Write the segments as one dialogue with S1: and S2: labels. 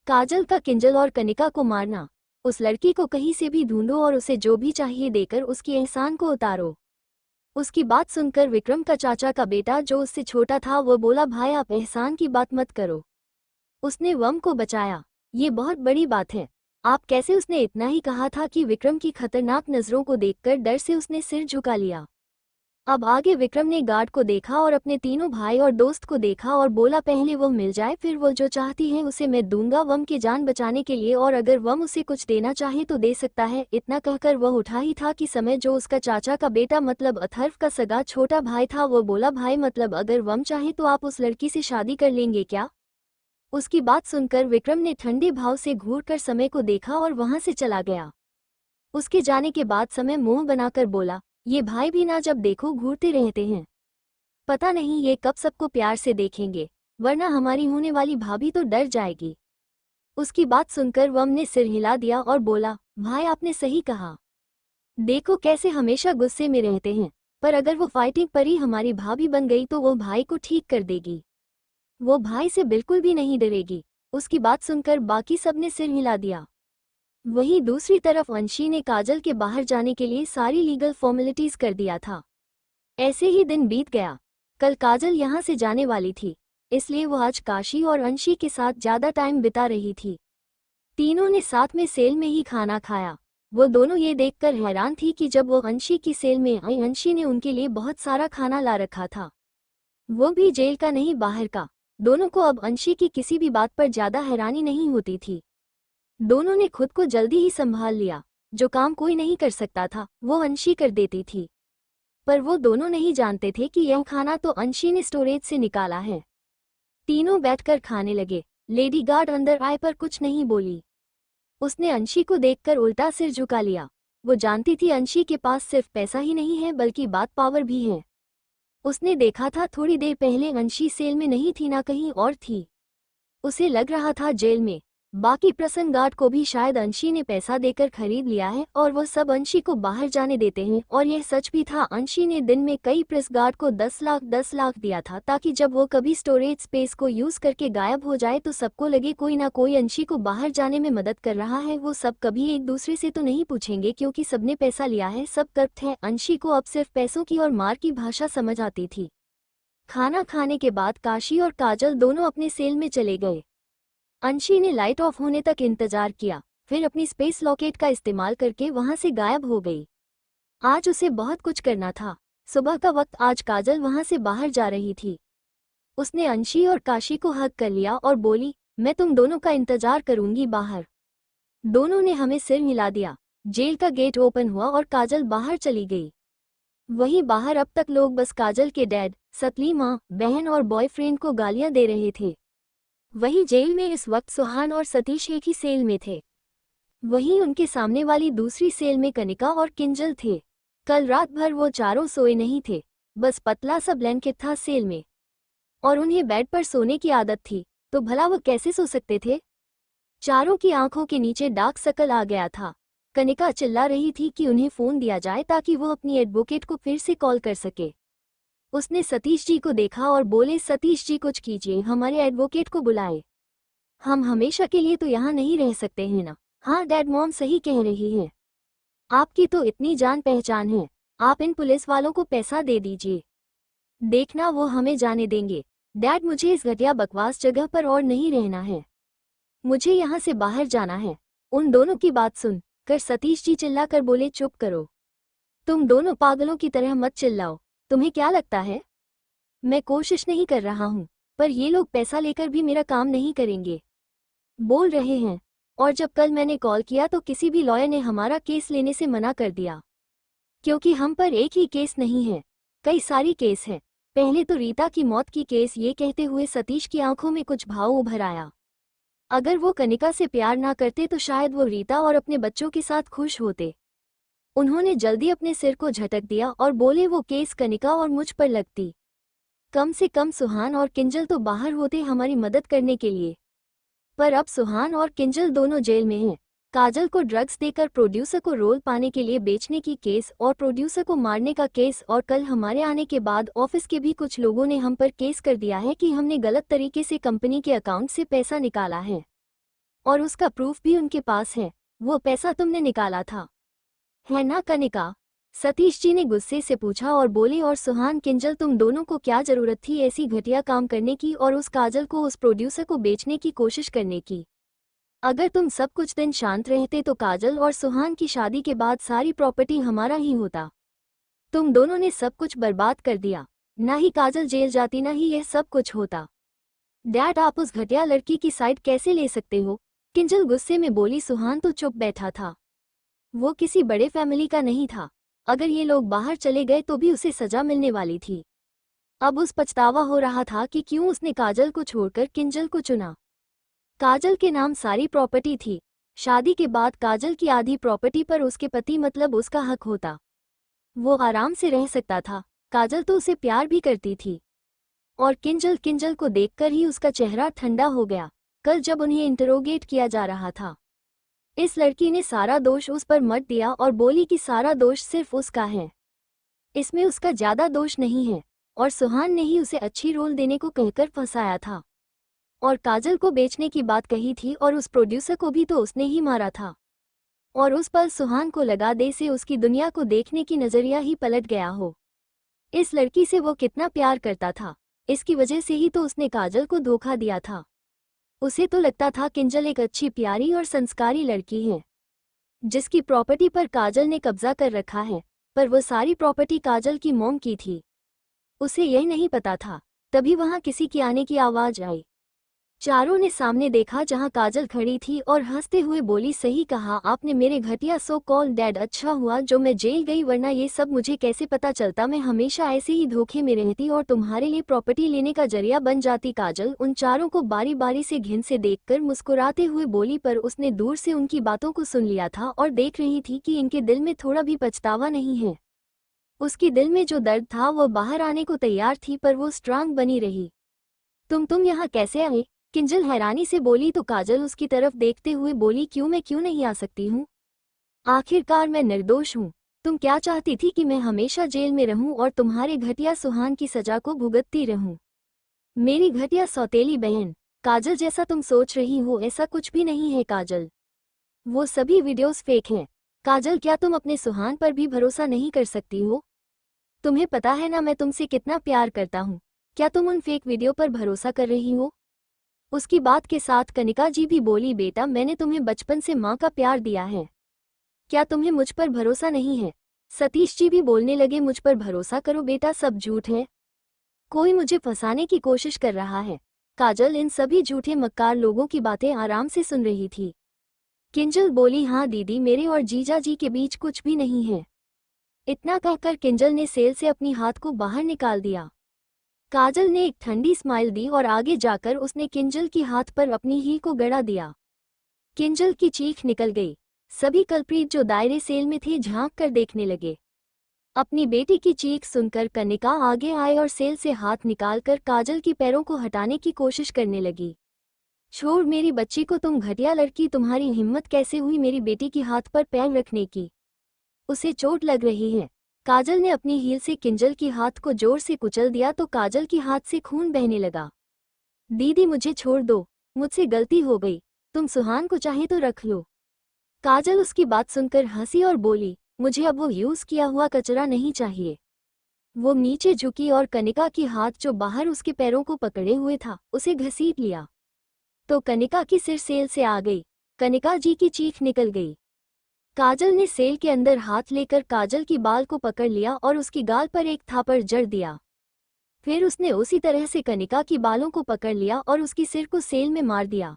S1: काजल का किंजल और कनिका को मारना। उस लड़की को कहीं से भी ढूंढो और उसे जो भी चाहिए देकर उसकी एहसान को उतारो। उसकी बात सुनकर विक्रम का चाचा का बेटा जो उससे छोटा था वो बोला, भाई आप एहसान की बात मत करो। उसने वम को बचाया, ये बहुत बड़ी बात है। आप कैसे? उसने इतना ही कहा था कि विक्रम की खतरनाक नजरों को देखकर डर से उसने सिर झुका लिया। अब आगे विक्रम ने गार्ड को देखा और अपने तीनों भाई और दोस्त को देखा और बोला, पहले वो मिल जाए फिर वो जो चाहती है उसे मैं दूंगा वम की जान बचाने के लिए, और अगर वम उसे कुछ देना चाहे तो दे सकता है। इतना कहकर वह उठा ही था कि समय जो उसका चाचा का बेटा मतलब अथर्व का सगा छोटा भाई था वो बोला, भाई मतलब अगर वम चाहे तो आप उस लड़की से शादी कर लेंगे क्या? उसकी बात सुनकर विक्रम ने ठंडे भाव से घूर कर समय को देखा और वहां से चला गया। उसके जाने के बाद समय मुंह बनाकर बोला, ये भाई भी ना जब देखो घूरते रहते हैं, पता नहीं ये कब सबको प्यार से देखेंगे, वरना हमारी होने वाली भाभी तो डर जाएगी। उसकी बात सुनकर वम ने सिर हिला दिया और बोला, भाई आपने सही कहा, देखो कैसे हमेशा गुस्से में रहते हैं, पर अगर वो फाइटिंग परी हमारी भाभी बन गई तो वो भाई को ठीक कर देगी, वो भाई से बिल्कुल भी नहीं डरेगी। उसकी बात सुनकर बाकी सबने सिर हिला दिया। वहीं दूसरी तरफ अंशी ने काजल के बाहर जाने के लिए सारी लीगल फॉर्मेलिटीज कर दिया था। ऐसे ही दिन बीत गया। कल काजल यहाँ से जाने वाली थी, इसलिए वो आज काशी और अंशी के साथ ज्यादा टाइम बिता रही थी। तीनों ने साथ में सेल में ही खाना खाया। वो दोनों ये देखकर हैरान थी कि जब वो अंशी की सेल में आई अंशी ने उनके लिए बहुत सारा खाना ला रखा था, वो भी जेल का नहीं बाहर का। दोनों को अब अंशी की किसी भी बात पर ज्यादा हैरानी नहीं होती थी। दोनों ने खुद को जल्दी ही संभाल लिया। जो काम कोई नहीं कर सकता था वो अंशी कर देती थी, पर वो दोनों नहीं जानते थे कि यह खाना तो अंशी ने स्टोरेज से निकाला है। तीनों बैठकर खाने लगे। लेडी गार्ड अंदर आए पर कुछ नहीं बोली। उसने अंशी को देखकर उल्टा सिर झुका लिया। वो जानती थी अंशी के पास सिर्फ पैसा ही नहीं है बल्कि बात पावर भी है। उसने देखा था थोड़ी देर पहले अंशी सेल में नहीं थी ना कहीं और थी। उसे लग रहा था जेल में। बाकी प्रसन्न गार्ड को भी शायद अंशी ने पैसा देकर खरीद लिया है और वो सब अंशी को बाहर जाने देते हैं, और यह सच भी था। अंशी ने दिन में कई प्रेस गार्ड को 10 लाख दिया था ताकि जब वो कभी स्टोरेज स्पेस को यूज करके गायब हो जाए तो सबको लगे कोई ना कोई अंशी को बाहर जाने में मदद कर रहा है। वो सब कभी एक दूसरे से तो नहीं पूछेंगे क्योंकि सबने पैसा लिया है, सब करप्ट है। अंशी को अब सिर्फ पैसों की और मार की भाषा समझ आती थी। खाना खाने के बाद काशी और काजल दोनों अपने सेल में चले गए। अंशी ने लाइट ऑफ होने तक इंतजार किया, फिर अपनी स्पेस लॉकेट का इस्तेमाल करके वहां से गायब हो गई। आज उसे बहुत कुछ करना था। सुबह का वक्त आज काजल वहां से बाहर जा रही थी। उसने अंशी और काशी को हग कर लिया और बोली, मैं तुम दोनों का इंतजार करूंगी बाहर। दोनों ने हमें सिर हिला दिया। जेल का गेट ओपन हुआ और काजल बाहर चली गई। वहीं बाहर अब तक लोग बस काजल के डैड, सतली माँ, बहन और बॉयफ्रेंड को गालियां दे रहे थे। वहीं जेल में इस वक्त सुहान और सतीश एक ही सेल में थे। वहीं उनके सामने वाली दूसरी सेल में कनिका और किंजल थे। कल रात भर वो चारों सोए नहीं थे, बस पतला सा ब्लैंकेट था सेल में, और उन्हें बेड पर सोने की आदत थी, तो भला वो कैसे सो सकते थे? चारों की आंखों के नीचे डार्क सर्कल आ गया था। कनिका चिल्ला रही थी कि उन्हें फोन दिया जाए ताकि वो अपनी एडवोकेट को फिर से कॉल कर सके। उसने सतीश जी को देखा और बोले, सतीश जी कुछ कीजिए, हमारे एडवोकेट को बुलाए। हम हमेशा के लिए तो यहाँ नहीं रह सकते हैं ना। हाँ डैड, मॉम सही कह रही है, आपकी तो इतनी जान पहचान है, आप इन पुलिस वालों को पैसा दे दीजिए, देखना वो हमें जाने देंगे। डैड मुझे इस घटिया बकवास जगह पर और नहीं रहना है, मुझे यहाँ से बाहर जाना है। उन दोनों की बात सुन कर सतीश जी चिल्लाकर बोले, चुप करो, तुम दोनों पागलों की तरह मत चिल्लाओ। तुम्हें क्या लगता है मैं कोशिश नहीं कर रहा हूँ? पर ये लोग पैसा लेकर भी मेरा काम नहीं करेंगे बोल रहे हैं। और जब कल मैंने कॉल किया तो किसी भी लॉयर ने हमारा केस लेने से मना कर दिया, क्योंकि हम पर एक ही केस नहीं है, कई सारी केस है। पहले तो रीता की मौत की केस। ये कहते हुए सतीश की आंखों में कुछ भाव उभर आया। अगर वो कनिका से प्यार ना करते तो शायद वो रीता और अपने बच्चों के साथ खुश होते। उन्होंने जल्दी अपने सिर को झटक दिया और बोले, वो केस कनिका और मुझ पर लगती, कम से कम सुहान और किंजल तो बाहर होते हमारी मदद करने के लिए। पर अब सुहान और किंजल दोनों जेल में हैं। काजल को ड्रग्स देकर प्रोड्यूसर को रोल पाने के लिए बेचने की केस और प्रोड्यूसर को मारने का केस, और कल हमारे आने के बाद ऑफिस के भी कुछ लोगों ने हम पर केस कर दिया है कि हमने गलत तरीके से कंपनी के अकाउंट से पैसा निकाला है। और उसका प्रूफ भी उनके पास है। वो पैसा तुमने निकाला था, है ना कनिका? सतीश जी ने गुस्से से पूछा और बोले, और सुहान, किंजल, तुम दोनों को क्या जरूरत थी ऐसी घटिया काम करने की और उस काजल को उस प्रोड्यूसर को बेचने की कोशिश करने की? अगर तुम सब कुछ दिन शांत रहते तो काजल और सुहान की शादी के बाद सारी प्रॉपर्टी हमारा ही होता। तुम दोनों ने सब कुछ बर्बाद कर दिया। ना ही काजल जेल जाती, ना ही यह सब कुछ होता। डैड, आप उस घटिया लड़की की साइड कैसे ले सकते हो? किंजल गुस्से में बोली। सुहान तो चुप बैठा था। वो किसी बड़े फैमिली का नहीं था। अगर ये लोग बाहर चले गए तो भी उसे सजा मिलने वाली थी। अब उस पछतावा हो रहा था कि क्यों उसने काजल को छोड़कर किंजल को चुना। काजल के नाम सारी प्रॉपर्टी थी। शादी के बाद काजल की आधी प्रॉपर्टी पर उसके पति मतलब उसका हक होता। वो आराम से रह सकता था। काजल तो उसे प्यार भी करती थी। और किंजल को देखकर ही उसका चेहरा ठंडा हो गया। कल जब उन्हें इंटरोगेट किया जा रहा था, इस लड़की ने सारा दोष उस पर मत दिया और बोली कि सारा दोष सिर्फ उसका है, इसमें उसका ज्यादा दोष नहीं है। और सुहान ने ही उसे अच्छी रोल देने को कहकर फंसाया था और काजल को बेचने की बात कही थी, और उस प्रोड्यूसर को भी तो उसने ही मारा था। और उस पल सुहान को लगा दे से उसकी दुनिया को देखने की नजरिया ही पलट गया हो। इस लड़की से वो कितना प्यार करता था, इसकी वजह से ही तो उसने काजल को धोखा दिया था। उसे तो लगता था किंजल एक अच्छी, प्यारी और संस्कारी लड़की है जिसकी प्रॉपर्टी पर काजल ने कब्जा कर रखा है, पर वो सारी प्रॉपर्टी काजल की मॉम की थी। उसे यह नहीं पता था। तभी वहां किसी की आने की आवाज आई। चारों ने सामने देखा जहां काजल खड़ी थी और हंसते हुए बोली, सही कहा आपने मेरे घटिया सो कॉल डैड। अच्छा हुआ जो मैं जेल गई, वरना ये सब मुझे कैसे पता चलता। मैं हमेशा ऐसे ही धोखे में रहती और तुम्हारे लिए प्रॉपर्टी लेने का जरिया बन जाती। काजल उन चारों को बारी बारी से घिन से देखकर मुस्कुराते हुए बोली, पर उसने दूर से उनकी बातों को सुन लिया था और देख रही थी कि इनके दिल में थोड़ा भी पछतावा नहीं है। उसकी दिल में जो दर्द था वो बाहर आने को तैयार थी, पर वो स्ट्रांग बनी रही। तुम यहाँ कैसे आए? किंजल हैरानी से बोली तो काजल उसकी तरफ देखते हुए बोली, मैं क्यों नहीं आ सकती हूँ? आखिरकार मैं निर्दोष हूँ। तुम क्या चाहती थी कि मैं हमेशा जेल में रहूं और तुम्हारे घटिया सुहान की सजा को भुगतती रहूं? मेरी घटिया सौतेली बहन, काजल जैसा तुम सोच रही हो ऐसा कुछ भी नहीं है काजल। वो सभी वीडियोस फेक हैं। काजल, क्या तुम अपने सुहान पर भी भरोसा नहीं कर सकती हो? तुम्हें पता है ना मैं तुमसे कितना प्यार करता हूँ। क्या तुम उन फेक वीडियो पर भरोसा कर रही हो? उसकी बात के साथ कनिका जी भी बोली, बेटा मैंने तुम्हें बचपन से माँ का प्यार दिया है, क्या तुम्हें मुझ पर भरोसा नहीं है? सतीश जी भी बोलने लगे, मुझ पर भरोसा करो बेटा, सब झूठ है। कोई मुझे फंसाने की कोशिश कर रहा है। काजल इन सभी झूठे मक्कार लोगों की बातें आराम से सुन रही थी। किंजल बोली, हाँ दीदी, मेरे और जीजा जी के बीच कुछ भी नहीं है। इतना कहकर किंजल ने सेल से अपनी हाथ को बाहर निकाल दिया। काजल ने एक ठंडी स्माइल दी और आगे जाकर उसने किंजल की हाथ पर अपनी हील को गड़ा दिया। किंजल की चीख निकल गई। सभी कल्प्रीट जो दायरे सेल में थे झांक कर देखने लगे। अपनी बेटी की चीख सुनकर कनिका आगे आए और सेल से हाथ निकालकर काजल की पैरों को हटाने की कोशिश करने लगी। छोड़ मेरी बच्ची को, तुम घटिया लड़की, तुम्हारी हिम्मत कैसे हुई मेरी बेटी की हाथ पर पैर रखने की? उसे चोट लग रही है। काजल ने अपनी हील से किंजल की हाथ को जोर से कुचल दिया तो काजल की हाथ से खून बहने लगा। दीदी मुझे छोड़ दो, मुझसे गलती हो गई, तुम सुहान को चाहे तो रख लो। काजल उसकी बात सुनकर हंसी और बोली, मुझे अब वो यूज किया हुआ कचरा नहीं चाहिए। वो नीचे झुकी और कनिका की हाथ जो बाहर उसके पैरों को पकड़े हुए था उसे घसीट लिया तो कनिका की सिर सेल से आ गई। कनिका जी की चीख निकल गई। काजल ने सेल के अंदर हाथ लेकर काजल की बाल को पकड़ लिया और उसकी गाल पर एक थापड़ जड़ दिया। फिर उसने उसी तरह से कनिका की बालों को पकड़ लिया और उसकी सिर को सेल में मार दिया।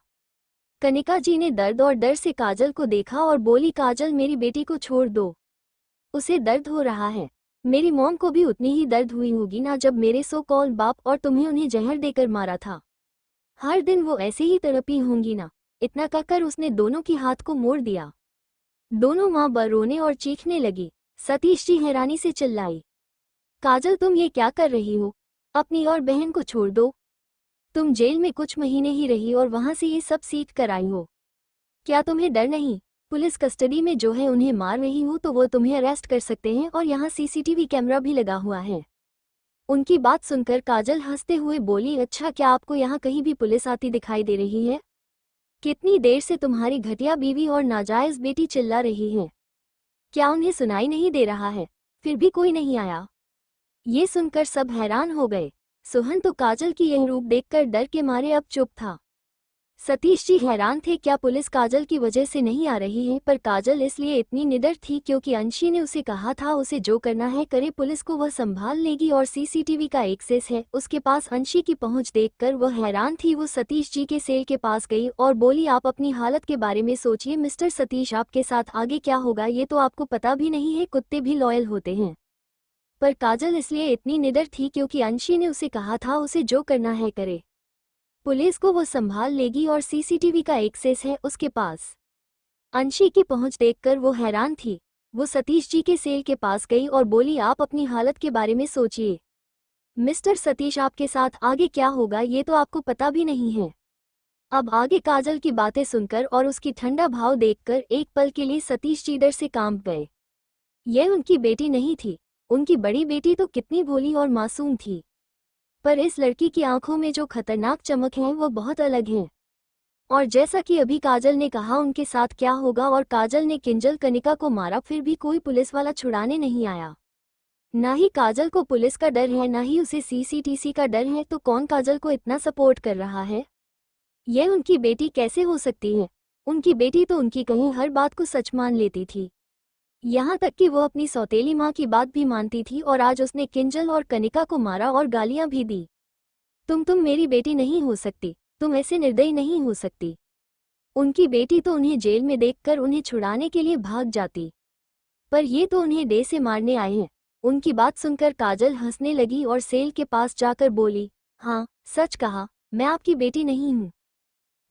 S1: कनिका जी ने दर्द और डर से काजल को देखा और बोली, काजल मेरी बेटी को छोड़ दो, उसे दर्द हो रहा है। मेरी मॉम को भी उतनी ही दर्द हुई होगी ना जब मेरे सो कॉल बाप और तुम्हें उन्हें जहर देकर मारा था। हर दिन वो ऐसे ही तड़पी होंगी ना। इतना कहकर उसने दोनों की हाथ को मोड़ दिया। दोनों माँ रोने और चीखने लगी। सतीश जी हैरानी से चिल्लाई, काजल तुम ये क्या कर रही हो? अपनी और बहन को छोड़ दो। तुम जेल में कुछ महीने ही रही और वहां से ये सब सीख कर आई हो। क्या तुम्हें डर नहीं? पुलिस कस्टडी में जो है उन्हें मार रही हो तो वो तुम्हें अरेस्ट कर सकते हैं और यहाँ सीसीटीवी कैमरा भी लगा हुआ है। उनकी बात सुनकर काजल हंसते हुए बोली, अच्छा क्या आपको यहाँ कहीं भी पुलिस आती दिखाई दे रही है? कितनी देर से तुम्हारी घटिया बीवी और नाजायज बेटी चिल्ला रही हैं? क्या उन्हें सुनाई नहीं दे रहा है? फिर भी कोई नहीं आया। ये सुनकर सब हैरान हो गए। सोहन तो काजल की यह रूप देखकर डर के मारे अब चुप था। सतीश जी हैरान थे, क्या पुलिस काजल की वजह से नहीं आ रही है? पर काजल इसलिए इतनी निडर थी क्योंकि अंशी ने उसे कहा था उसे जो करना है करे, पुलिस को वह संभाल लेगी और सीसीटीवी का एक्सेस है उसके पास। अंशी की पहुंच देखकर वह हैरान थी। वो सतीश जी के सेल के पास गई और बोली, आप अपनी हालत के बारे में सोचिए मिस्टर सतीश, आपके साथ आगे क्या होगा ये तो आपको पता भी नहीं है। कुत्ते भी लॉयल होते हैं। पर काजल इसलिए इतनी निडर थी क्योंकि अंशी ने उसे कहा था उसे जो करना है करे, पुलिस को वो संभाल लेगी और सीसीटीवी का एक्सेस है उसके पास। अंशी की पहुंच देखकर वो हैरान थी। वो सतीश जी के सेल के पास गई और बोली, आप अपनी हालत के बारे में सोचिए मिस्टर सतीश, आपके साथ आगे क्या होगा ये तो आपको पता भी नहीं है। अब आगे काजल की बातें सुनकर और उसकी ठंडा भाव देखकर एक पल के लिए सतीश जी डर से कांप गए। यह उनकी बेटी नहीं थी। उनकी बड़ी बेटी तो कितनी भोली और मासूम थी, पर इस लड़की की आंखों में जो खतरनाक चमक है वो बहुत अलग है। और जैसा कि अभी काजल ने कहा उनके साथ क्या होगा, और काजल ने किंजल कनिका को मारा, फिर भी कोई पुलिस वाला छुड़ाने नहीं आया। ना ही काजल को पुलिस का डर है, ना ही उसे सीसीटीसी का डर है, तो कौन काजल को इतना सपोर्ट कर रहा है? यह उनकी बेटी कैसे हो सकती है? उनकी बेटी तो उनकी कहीं हर बात को सच मान लेती थी, यहाँ तक कि वो अपनी सौतेली माँ की बात भी मानती थी, और आज उसने किंजल और कनिका को मारा और गालियां भी दी। तुम मेरी बेटी नहीं हो सकती, तुम ऐसे निर्दयी नहीं हो सकती। उनकी बेटी तो उन्हें जेल में देखकर उन्हें छुड़ाने के लिए भाग जाती, पर ये तो उन्हें डे से मारने आए हैं। उनकी बात सुनकर काजल हंसने लगी और सेल के पास जाकर बोली, हाँ सच कहा, मैं आपकी बेटी नहीं हूँ।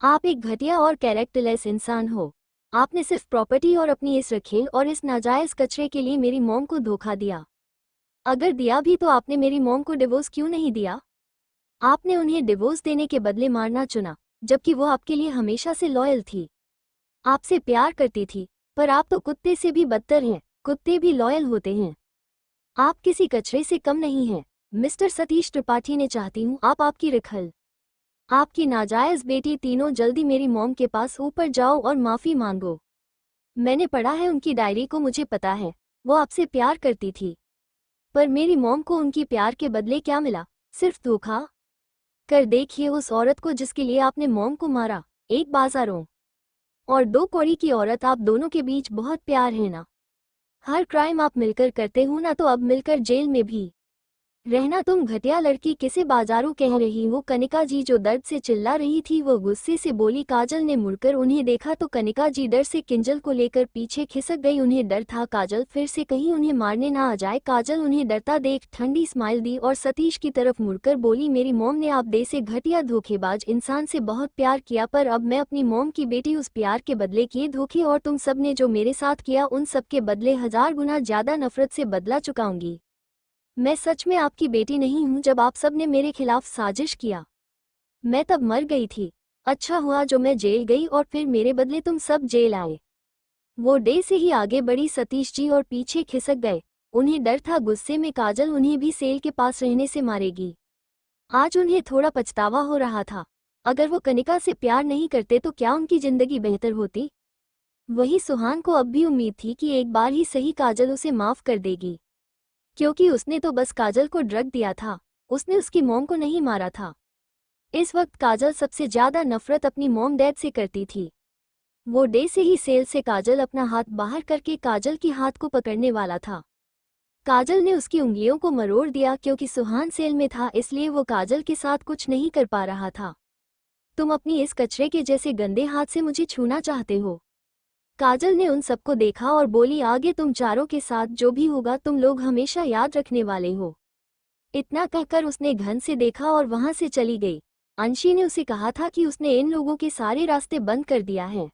S1: आप एक घटिया और कैरेक्टरलेस इंसान हो। आपने सिर्फ प्रॉपर्टी और अपनी इस रखेल और इस नाजायज कचरे के लिए मेरी मॉम को धोखा दिया। अगर दिया भी तो आपने मेरी मॉम को डिवोर्स क्यों नहीं दिया? आपने उन्हें डिवोर्स देने के बदले मारना चुना, जबकि वो आपके लिए हमेशा से लॉयल थी, आपसे प्यार करती थी। पर आप तो कुत्ते से भी बदतर हैं। कुत्ते भी लॉयल होते हैं। आप किसी कचरे से कम नहीं हैं। मिस्टर सतीश त्रिपाठी ने चाहती हूँ आप, आपकी रिखल, आपकी नाजायज बेटी तीनों जल्दी मेरी मॉम के पास ऊपर जाओ और माफ़ी मांगो। मैंने पढ़ा है उनकी डायरी को, मुझे पता है वो आपसे प्यार करती थी, पर मेरी मॉम को उनकी प्यार के बदले क्या मिला? सिर्फ धोखा। कर देखिए उस औरत को जिसके लिए आपने मॉम को मारा। एक बाजारों और दो कौड़ी की औरत, आप दोनों के बीच बहुत प्यार है ना? हर क्राइम आप मिलकर करते हो ना, तो अब मिलकर जेल में भी रहना। तुम घटिया लड़की, किसे बाजारू कह रही हो? कनिका जी जो दर्द से चिल्ला रही थी वो गुस्से से बोली। काजल ने मुड़कर उन्हें देखा तो कनिका जी डर से किंजल को लेकर पीछे खिसक गई। उन्हें डर था काजल फिर से कहीं उन्हें मारने ना आ जाए। काजल उन्हें डरता देख ठंडी स्माइल दी और सतीश की तरफ मुड़कर बोली, मेरी मॉम ने आप जैसे घटिया धोखेबाज इंसान से बहुत प्यार किया, पर अब मैं अपनी मॉम की बेटी उस प्यार के बदले किए धोखे, और तुम सब ने जो मेरे साथ किया उन सब के बदले 1000 गुना ज्यादा नफरत से बदला चुकाऊंगी। मैं सच में आपकी बेटी नहीं हूं। जब आप सब ने मेरे खिलाफ साजिश किया मैं तब मर गई थी। अच्छा हुआ जो मैं जेल गई और फिर मेरे बदले तुम सब जेल आए। वो डे से ही आगे बढ़ी सतीश जी और पीछे खिसक गए। उन्हें डर था गुस्से में काजल उन्हें भी सेल के पास रहने से मारेगी। आज उन्हें थोड़ा पछतावा हो रहा था। अगर वो कनिका से प्यार नहीं करते तो क्या उनकी जिंदगी बेहतर होती? वही सुहान को अब भी उम्मीद थी कि एक बार ही सही काजल उसे माफ कर देगी, क्योंकि उसने तो बस काजल को ड्रग दिया था, उसने उसकी मॉम को नहीं मारा था। इस वक्त काजल सबसे ज्यादा नफरत अपनी मॉम डैड से करती थी। वो डे से ही सेल से काजल अपना हाथ बाहर करके काजल की हाथ को पकड़ने वाला था। काजल ने उसकी उंगलियों को मरोड़ दिया। क्योंकि सुहान सेल में था इसलिए वो काजल के साथ कुछ नहीं कर पा रहा था। तुम अपनी इस कचरे के जैसे गंदे हाथ से मुझे छूना चाहते हो? काजल ने उन सबको देखा और बोली, आगे तुम चारों के साथ जो भी होगा तुम लोग हमेशा याद रखने वाले हो। इतना कहकर उसने घन से देखा और वहां से चली गई। अंशी ने उसे कहा था कि उसने इन लोगों के सारे रास्ते बंद कर दिया है।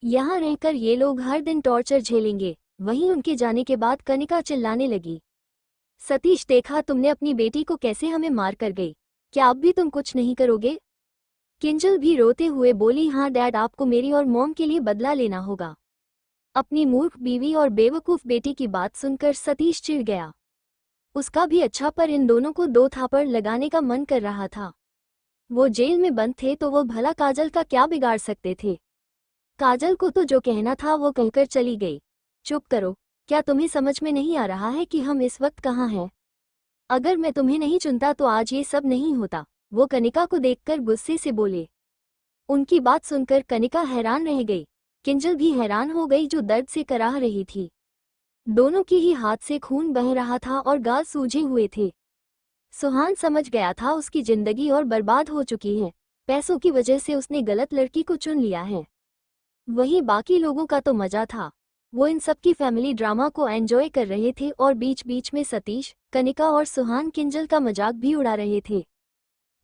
S1: यहाँ रहकर ये लोग हर दिन टॉर्चर झेलेंगे। वहीं उनके जाने के बाद कनिका चिल्लाने लगी, सतीश देखा तुमने अपनी बेटी को कैसे हमें मार कर गई, क्या अब भी तुम कुछ नहीं करोगे? किंजल भी रोते हुए बोली, हाँ डैड, आपको मेरी और मॉम के लिए बदला लेना होगा। अपनी मूर्ख बीवी और बेवकूफ बेटी की बात सुनकर सतीश चिढ़ गया। उसका भी अच्छा, पर इन दोनों को 2 थापड़ लगाने का मन कर रहा था। वो जेल में बंद थे तो वो भला काजल का क्या बिगाड़ सकते थे। काजल को तो जो कहना था वो कहकर चली गई। चुप करो, क्या तुम्हें समझ में नहीं आ रहा है कि हम इस वक्त कहाँ हैं? अगर मैं तुम्हें नहीं चुनता तो आज ये सब नहीं होता, वो कनिका को देखकर गुस्से से बोले। उनकी बात सुनकर कनिका हैरान रह गई। किंजल भी हैरान हो गई जो दर्द से कराह रही थी। दोनों की ही हाथ से खून बह रहा था और गाल सूजे हुए थे। सुहान समझ गया था उसकी जिंदगी और बर्बाद हो चुकी है। पैसों की वजह से उसने गलत लड़की को चुन लिया है। वहीं बाकी लोगों का तो मजा था। वो इन सब की फैमिली ड्रामा को एंजॉय कर रहे थे और बीच बीच में सतीश, कनिका और सुहान किंजल का मजाक भी उड़ा रहे थे।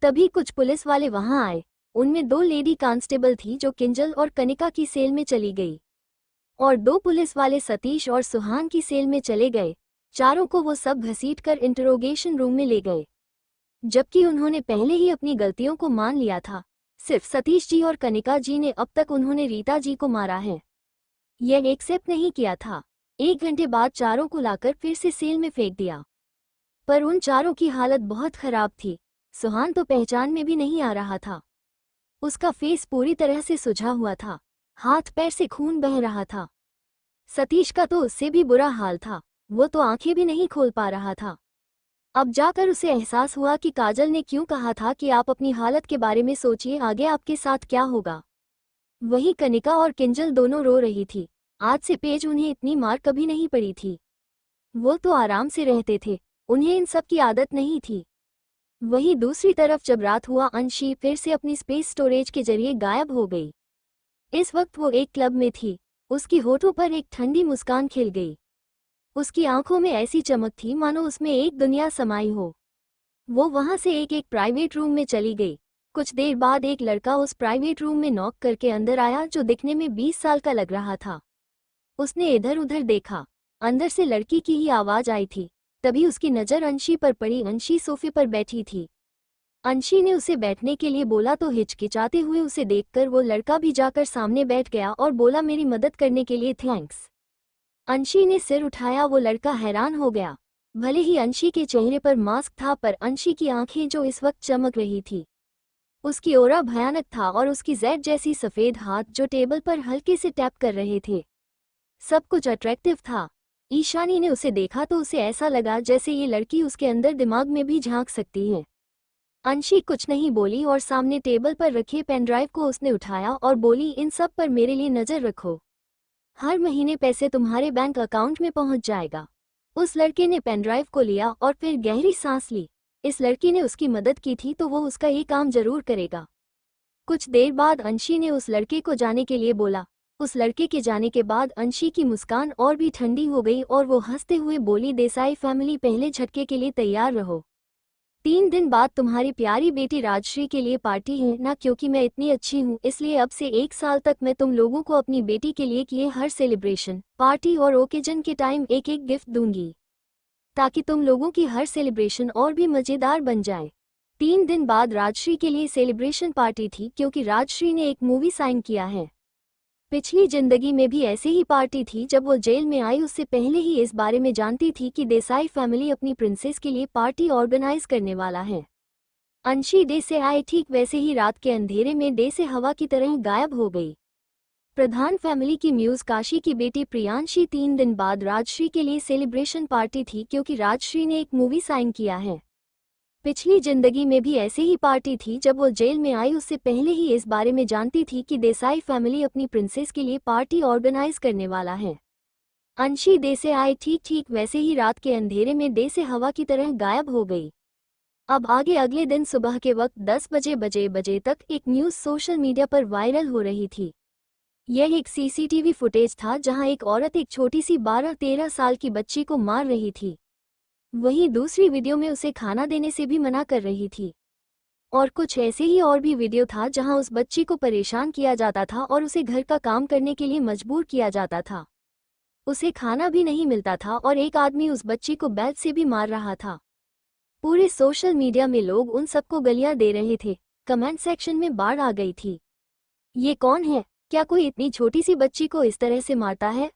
S1: तभी कुछ पुलिस वाले वहां आए। उनमें 2 लेडी कांस्टेबल थी जो किंजल और कनिका की सेल में चली गई, और 2 पुलिस वाले सतीश और सुहान की सेल में चले गए। चारों को वो सब घसीटकर इंटरोगेशन रूम में ले गए, जबकि उन्होंने पहले ही अपनी गलतियों को मान लिया था। सिर्फ सतीश जी और कनिका जी ने अब तक उन्होंने रीता जी को मारा है, यह एक्सेप्ट नहीं किया था। 1 घंटे बाद चारों को लाकर फिर से सेल में फेंक दिया, पर उन चारों की हालत बहुत खराब थी। सुहान तो पहचान में भी नहीं आ रहा था। उसका फेस पूरी तरह से सुजा हुआ था, हाथ पैर से खून बह रहा था। सतीश का तो उससे भी बुरा हाल था, वो तो आंखें भी नहीं खोल पा रहा था। अब जाकर उसे एहसास हुआ कि काजल ने क्यों कहा था कि आप अपनी हालत के बारे में सोचिए, आगे आपके साथ क्या होगा। वहीं कनिका और किंजल दोनों रो रही थी। आज से पेज उन्हें इतनी मार कभी नहीं पड़ी थी। वो तो आराम से रहते थे, उन्हें इन सब की आदत नहीं थी। वहीं दूसरी तरफ जब रात हुआ, अंशी फिर से अपनी स्पेस स्टोरेज के जरिए गायब हो गई। इस वक्त वो एक क्लब में थी। उसकी होठों पर एक ठंडी मुस्कान खिल गई। उसकी आंखों में ऐसी चमक थी मानो उसमें एक दुनिया समाई हो। वो वहां से एक एक प्राइवेट रूम में चली गई। कुछ देर बाद एक लड़का उस प्राइवेट रूम में नॉक करके अंदर आया, जो दिखने में 20 साल का लग रहा था। उसने इधर उधर देखा, अंदर से लड़की की ही आवाज आई थी। तभी उसकी नज़र अंशी पर पड़ी। अंशी सोफे पर बैठी थी। अंशी ने उसे बैठने के लिए बोला तो हिचकिचाते हुए उसे देखकर वो लड़का भी जाकर सामने बैठ गया और बोला, मेरी मदद करने के लिए थैंक्स। अंशी ने सिर उठाया। वो लड़का हैरान हो गया। भले ही अंशी के चेहरे पर मास्क था, पर अंशी की आंखें जो इस वक्त चमक रही थी, उसकी ओरा भयानक था, और उसकी जैड जैसी सफ़ेद हाथ जो टेबल पर हल्के से टैप कर रहे थे, सब कुछ अट्रैक्टिव था। ईशानी ने उसे देखा तो उसे ऐसा लगा जैसे ये लड़की उसके अंदर दिमाग में भी झांक सकती है। अंशी कुछ नहीं बोली और सामने टेबल पर रखे पेनड्राइव को उसने उठाया और बोली, इन सब पर मेरे लिए नज़र रखो, हर महीने पैसे तुम्हारे बैंक अकाउंट में पहुंच जाएगा। उस लड़के ने पेनड्राइव को लिया और फिर गहरी सांस ली। इस लड़की ने उसकी मदद की थी तो वो उसका ये काम जरूर करेगा। कुछ देर बाद अंशी ने उस लड़के को जाने के लिए बोला। उस लड़के के जाने के बाद अंशी की मुस्कान और भी ठंडी हो गई और वो हंसते हुए बोली, देसाई फैमिली, पहले झटके के लिए तैयार रहो। 3 दिन बाद तुम्हारी प्यारी बेटी राजश्री के लिए पार्टी है ना, क्योंकि मैं इतनी अच्छी हूँ इसलिए अब से 1 साल तक मैं तुम लोगों को अपनी बेटी के लिए किए हर सेलिब्रेशन, पार्टी और ओकेजन के टाइम एक एक गिफ्ट दूंगी, ताकि तुम लोगों की हर सेलिब्रेशन और भी मज़ेदार बन जाए। 3 दिन बाद राजश्री के लिए सेलिब्रेशन पार्टी थी, क्योंकि राजश्री ने एक मूवी साइन किया है। पिछली जिंदगी में भी ऐसी ही पार्टी थी। जब वो जेल में आई उससे पहले ही इस बारे में जानती थी कि देसाई फैमिली अपनी प्रिंसेस के लिए पार्टी ऑर्गेनाइज करने वाला है। अंशी डे से आए ठीक वैसे ही रात के अंधेरे में डे से हवा की तरह गायब हो गई। प्रधान फैमिली की म्यूज काशी की बेटी प्रियांशी 3 दिन बाद राजश्री के लिए सेलिब्रेशन पार्टी थी, क्योंकि राजश्री ने एक मूवी साइन किया है। पिछली जिंदगी में भी ऐसी ही पार्टी थी। जब वो जेल में आई उससे पहले ही इस बारे में जानती थी कि देसाई फैमिली अपनी प्रिंसेस के लिए पार्टी ऑर्गेनाइज करने वाला है। अंशी डे से आए ठीक वैसे ही रात के अंधेरे में डे से हवा की तरह गायब हो गई। अब आगे अगले दिन सुबह के वक्त 10 बजे तक एक न्यूज़ सोशल मीडिया पर वायरल हो रही थी। यह एक सीसीटीवी फुटेज था जहां एक औरत एक छोटी सी 12-13 साल की बच्ची को मार रही थी। वहीं दूसरी वीडियो में उसे खाना देने से भी मना कर रही थी। और कुछ ऐसे ही और भी वीडियो था जहां उस बच्ची को परेशान किया जाता था और उसे घर का काम करने के लिए मजबूर किया जाता था। उसे खाना भी नहीं मिलता था और एक आदमी उस बच्ची को बेल्ट से भी मार रहा था। पूरे सोशल मीडिया में लोग उन सबको गालियां दे रहे थे। कमेंट सेक्शन में बाढ़ आ गई थी। ये कौन है? क्या कोई इतनी छोटी सी बच्ची को इस तरह से मारता है?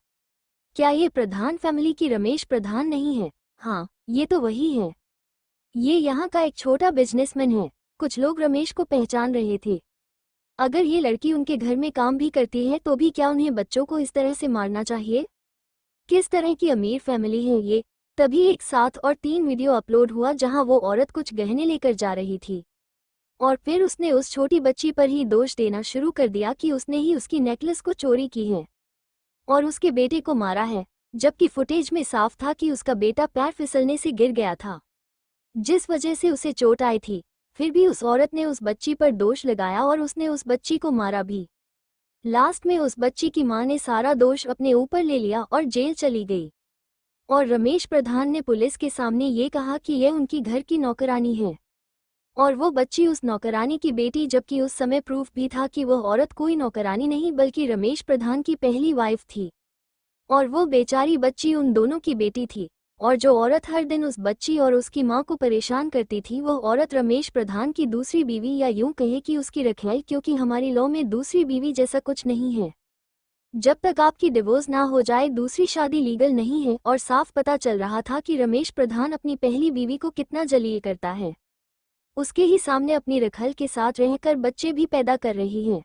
S1: क्या ये प्रधान फैमिली की रमेश प्रधान नहीं है? हाँ, ये तो वही है। ये यहाँ का एक छोटा बिजनेसमैन है। कुछ लोग रमेश को पहचान रहे थे। अगर ये लड़की उनके घर में काम भी करती है तो भी क्या उन्हें बच्चों को इस तरह से मारना चाहिए? किस तरह की अमीर फैमिली है ये? तभी एक साथ और 3 वीडियो अपलोड हुआ जहां वो औरत कुछ गहने लेकर जा रही थी और फिर उसने उस छोटी बच्ची पर ही दोष देना शुरू कर दिया कि उसने ही उसकी नेकलेस को चोरी की है और उसके बेटे को मारा है, जबकि फुटेज में साफ था कि उसका बेटा पैर फिसलने से गिर गया था, जिस वजह से उसे चोट आई थी। फिर भी उस औरत ने उस बच्ची पर दोष लगाया और उसने उस बच्ची को मारा भी। लास्ट में उस बच्ची की मां ने सारा दोष अपने ऊपर ले लिया और जेल चली गई। और रमेश प्रधान ने पुलिस के सामने ये कहा कि यह उनकी घर की नौकरानी है और वो बच्ची उस नौकरानी की बेटी, जबकि उस समय प्रूफ भी था कि वह औरत कोई नौकरानी नहीं बल्कि रमेश प्रधान की पहली वाइफ थी और वो बेचारी बच्ची उन दोनों की बेटी थी। और जो औरत हर दिन उस बच्ची और उसकी मां को परेशान करती थी वो औरत रमेश प्रधान की दूसरी बीवी, या यूं कहे कि उसकी रखैल, क्योंकि हमारी लॉ में दूसरी बीवी जैसा कुछ नहीं है। जब तक आपकी डिवोर्स ना हो जाए दूसरी शादी लीगल नहीं है। और साफ पता चल रहा था कि रमेश प्रधान अपनी पहली बीवी को कितना जलील करता है, उसके ही सामने अपनी रखल के साथ रहकर बच्चे भी पैदा कर रही है।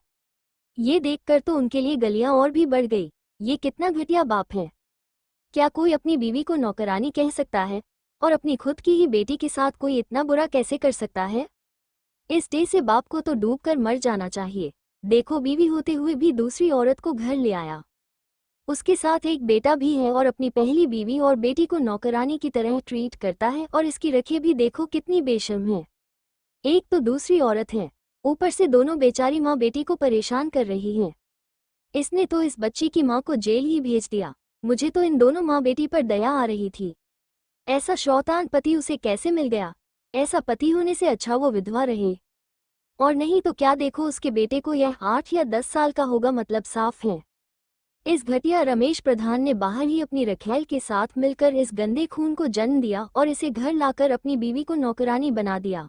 S1: ये देखकर तो उनके लिए गलियां और भी बढ़ गई। ये कितना घटिया बाप है। क्या कोई अपनी बीवी को नौकरानी कह सकता है और अपनी खुद की ही बेटी के साथ कोई इतना बुरा कैसे कर सकता है? इस डे से बाप को तो डूब कर मर जाना चाहिए। देखो, बीवी होते हुए भी दूसरी औरत को घर ले आया, उसके साथ एक बेटा भी है और अपनी पहली बीवी और बेटी को नौकरानी की तरह ट्रीट करता है। और इसकी रखे भी देखो कितनी बेशर्म है। एक तो दूसरी औरत है, ऊपर से दोनों बेचारी माँ बेटी को परेशान कर रही हैं। इसने तो इस बच्ची की माँ को जेल ही भेज दिया। मुझे तो इन दोनों माँ बेटी पर दया आ रही थी। ऐसा शौतान पति उसे कैसे मिल गया? ऐसा पति होने से अच्छा वो विधवा रहे। और नहीं तो क्या, देखो उसके बेटे को यह 8 या 10 साल का होगा, मतलब साफ है। इस घटिया रमेश प्रधान ने बाहर ही अपनी रखैल के साथ मिलकर इस गंदे खून को जन्म दिया और इसे घर लाकर अपनी बीवी को नौकरानी बना दिया।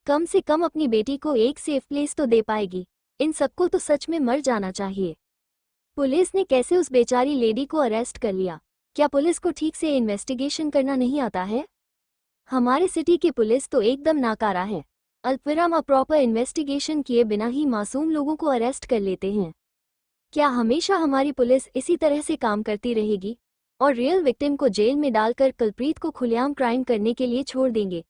S1: कम से कम अपनी बेटी को एक सेफ प्लेस तो दे पाएगी। इन सबको तो सच में मर जाना चाहिए। पुलिस ने कैसे उस बेचारी लेडी को अरेस्ट कर लिया? क्या पुलिस को ठीक से इन्वेस्टिगेशन करना नहीं आता है? हमारे सिटी की पुलिस तो एकदम नाकारा है। अल्पविराम प्रॉपर इन्वेस्टिगेशन किए बिना ही मासूम लोगों को अरेस्ट कर लेते हैं। क्या हमेशा हमारी पुलिस इसी तरह से काम करती रहेगी और रियल विक्टिम को जेल में डालकर कल्प्रीट को खुलेआम क्राइम करने के लिए छोड़ देंगे?